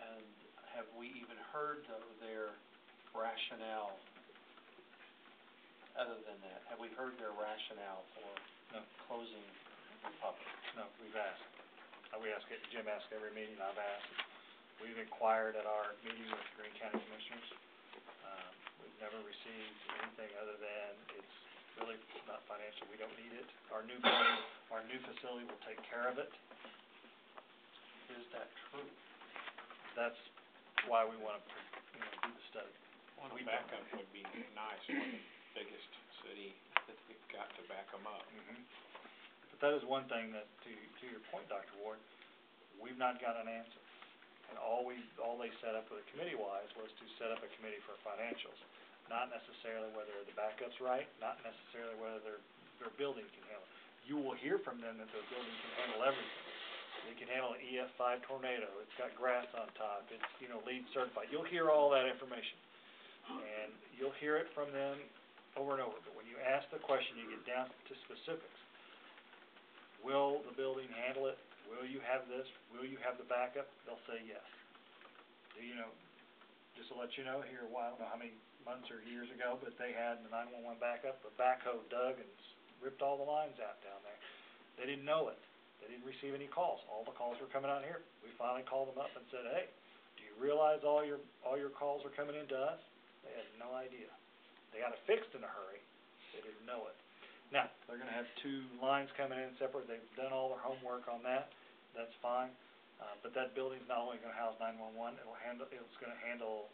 And have we even heard of their rationale other than that? Have we heard their rationale for closing Republic? No, we've asked. Jim asks every meeting, I've asked. We've inquired at our meeting with the Greene County Commissioners. We've never received anything other than it's really not financial, we don't need it. Our new facility will take care of it. Is that true? That's why we want to, do the study. Well, the backup would be nice, we're the biggest city that's got to back them up. But that is one thing that, to your point, Dr. Ward, we've not got an answer. And all they set up with committee-wise was to set up a committee for financials, not necessarily whether the backup's right, not necessarily whether their building can handle it. You will hear from them that their building can handle everything. It can handle an EF5 tornado, it's got grass on top, it's, LEED certified. You'll hear all that information. And you'll hear it from them over and over. But when you ask the question, you get down to specifics. Will the building handle it? Will you have this? Will you have the backup? They'll say yes. just to let you know, here, I don't know how many months or years ago, but they had the 911 backup, the backhoe dug and ripped all the lines out down there. They didn't know it. They didn't receive any calls. All the calls were coming out here. We finally called them up and said, hey, do you realize all your calls are coming into us? They had no idea. They got it fixed in a hurry. They didn't know it. Now, they're gonna have 2 lines coming in separate. They've done all their homework on that. That's fine. But that building's not only gonna house 911, it's gonna handle,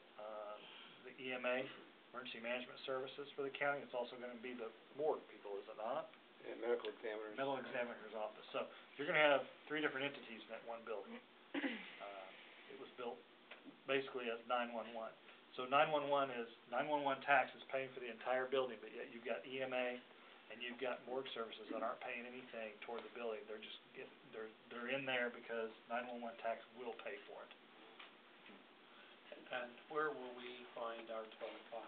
the EMA, Emergency Management Services for the county. It's also gonna be the morgue people, is it not? And medical examiners. Medical examiner's office. So, you're gonna have 3 different entities in that one building. It was built basically as 911. So 911 tax is paying for the entire building, but yet you've got EMA and you've got morgue services that aren't paying anything toward the building. They're just they're in there because 911 tax will pay for it. And where will we find our 12.5?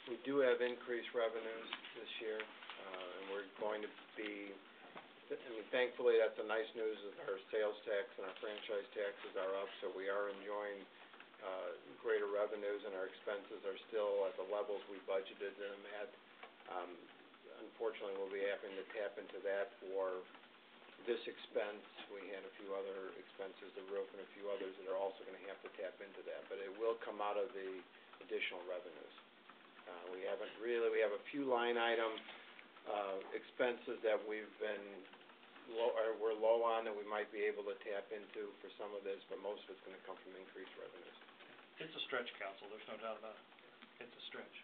We do have increased revenues this year, and we're going to be, thankfully, that's the nice news, is our sales tax and our franchise taxes are up, so we are enjoying greater revenues, and our expenses are still at the levels we budgeted them at. Unfortunately, we'll be having to tap into that for this expense. We had a few other expenses, the roof and a few others that are also gonna have to tap into that, but it will come out of the additional revenues. We have a few line item expenses that we're low on that we might be able to tap into for some of this, but most of it's gonna come from increased revenues. It's a stretch, council, there's no doubt about it. It's a stretch.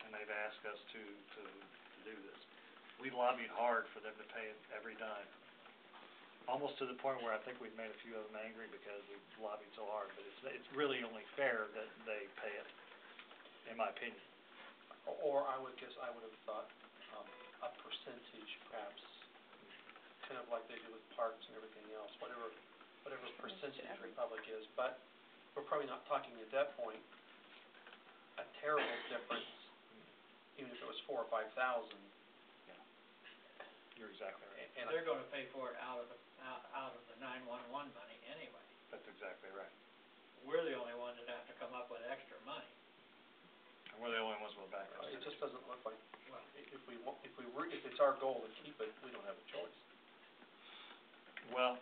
And they've asked us to do this. We lobbied hard for them to pay it every dime. Almost to the point where I think we've made a few of them angry because we've lobbied so hard, but it's really only fair that they pay it, in my opinion. Or I would have thought, a percentage perhaps, kind of like they do with parks and everything else, whatever percentage Republic is, but we're probably not talking at that point a terrible difference, even if it was 4,000 or 5,000. You're exactly right. And they're gonna pay for it out of the 911 money anyway. That's exactly right. We're the only ones that have to come up with extra money. And we're the only ones with backup. It just doesn't look like, if it's our goal to keep it, we don't have a choice. Well,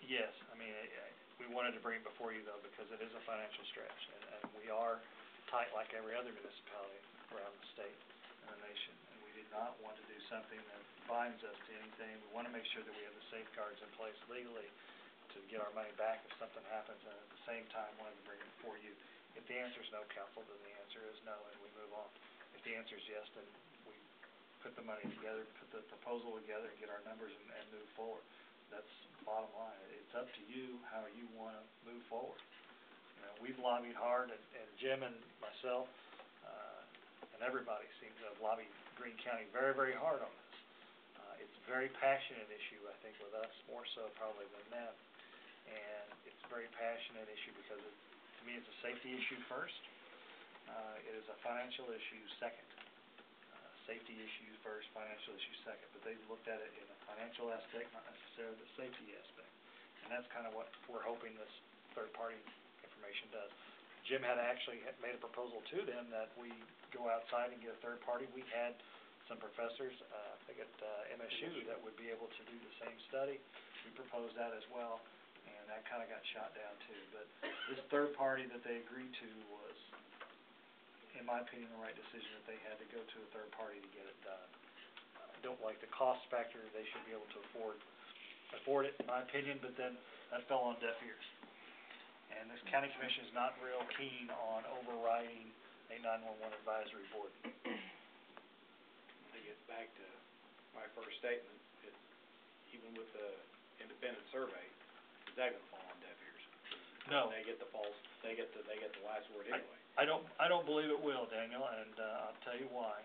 yes, I mean, we wanted to bring it before you though, because it is a financial stretch, and we are tight like every other municipality around the state and the nation, and we did not want to do something that binds us to anything. We want to make sure that we have the safeguards in place legally to get our money back if something happens, and at the same time wanted to bring it before you. If the answer is no, council, then the answer is no, and we move on. If the answer is yes, then we put the money together, put the proposal together, and get our numbers and move forward. That's the bottom line. It's up to you how you want to move forward. You know, we've lobbied hard, and Jim and myself, and everybody seems to have lobbied Greene County very, very hard on this. It's a very passionate issue, I think, with us, more so probably than them. And it's a very passionate issue because to me, it's a safety issue first. It is a financial issue second. Safety issue first, financial issue second. But they've looked at it in a financial aspect, not necessarily the safety aspect. And that's kind of what we're hoping this third-party information does. Jim had actually made a proposal to them that we go outside and get a third party. We had some professors, I think at MSU, that would be able to do the same study. We proposed that as well, and that kind of got shot down too. But this third party that they agreed to was, in my opinion, the right decision, that they had to go to a third party to get it done. I don't like the cost factor. They should be able to afford it, in my opinion, but then that fell on deaf ears. And this county commission is not real keen on overriding a 911 advisory board. To get back to my first statement, even with the independent survey, is that gonna fall on deaf ears? No. They get the last word anyway. I don't believe it will, Daniel, and I'll tell you why.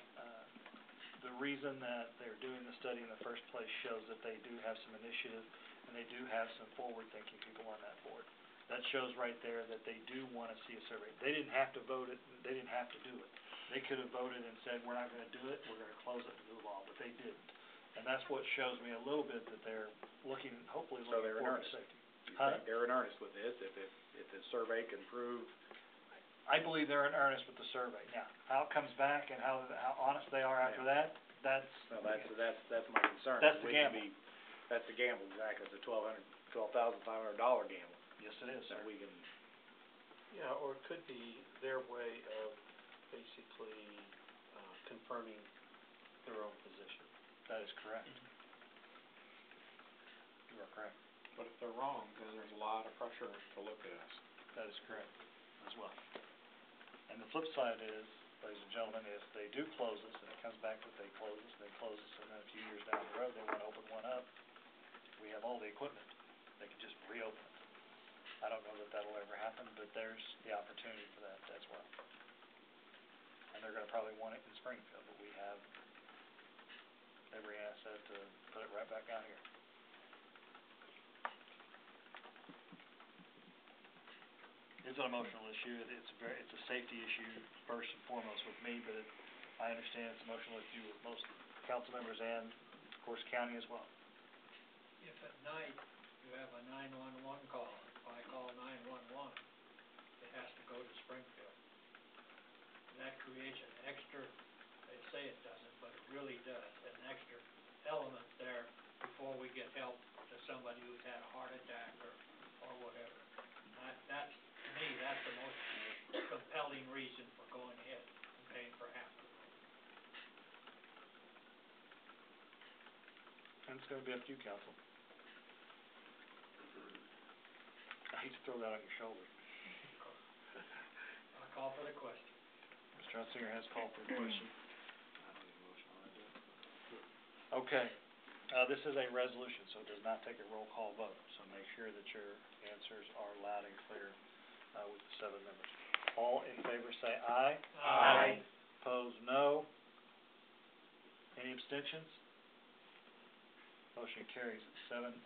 The reason that they're doing the study in the first place shows that they do have some initiative, and they do have some forward-thinking people on that board. That shows right there that they do want to see a survey. They didn't have to vote it, they didn't have to do it. They could have voted and said, we're not gonna do it, we're gonna close it and move on, but they didn't. And that's what shows me a little bit that they're hopefully looking forward to safety. Huh? think they're in earnest with this, if the survey can prove. I believe they're in earnest with the survey. Now, how it comes back and how honest they are after that, that's. Well, that's my concern. That's the We can gamble. That's the gamble, exactly, it's a $12,500 gamble, Yes, it is, sir. that we can, Yeah, or it could be their way of basically, confirming their own position. That is correct. You are correct. But if they're wrong, then there's a lot of pressure to look at us. That is correct as well. And the flip side is, ladies and gentlemen, if they do close us, and it comes back that they close us, and then a few years down the road, they wanna open one up, we have all the equipment, they can just reopen it. I don't know that that'll ever happen, but there's the opportunity for that as well. And they're gonna probably want it in Springfield, but we have every asset to put it right back out here. It's an emotional issue, it's a safety issue first and foremost with me, but I understand it's an emotional issue with most council members and, of course, county as well. If at night you have a 911 call, if I call 911, it has to go to Springfield. And that creates an extra, they say it doesn't, but it really does, an extra element there before we get help to somebody who's had a heart attack or whatever. That's, to me, that's the most compelling reason for going ahead and paying for half of it. And it's gonna be up to you, council. I hate to throw that on your shoulder. I'll call for the question. Mr. Hunsinger has called for the question. Okay, this is a resolution, so it does not take a roll call vote, so make sure that your answers are loud and clear, with the 7 members. All in favor say aye. Aye. Opposed, no. Any abstentions? Motion carries 7-0-0.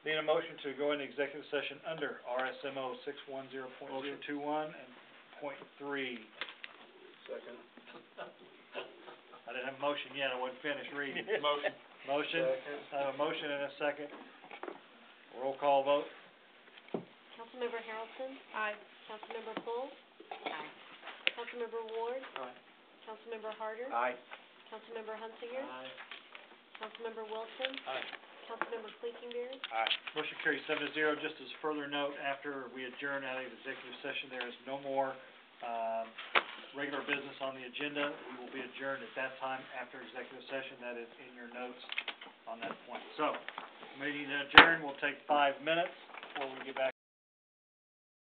Need a motion to go into executive session under RSMO 610.021 and .3. Second. I didn't have a motion yet, I wasn't finished reading. Motion. Motion? Second. I have a motion and a second. Roll call vote. Councilmember Harrelson? Aye. Councilmember Full? Aye. Councilmember Ward? Aye. Councilmember Harder? aye. Councilmember Hunsinger? Aye. Councilmember Wilson? Aye. Councilmember Flickenbeard? Aye. Motion carries 7-0. Just as a further note, after we adjourn out of executive session, there is no more, regular business on the agenda. We will be adjourned at that time after executive session. That is in your notes on that point. So, meeting adjourned. We'll take 5 minutes before we get back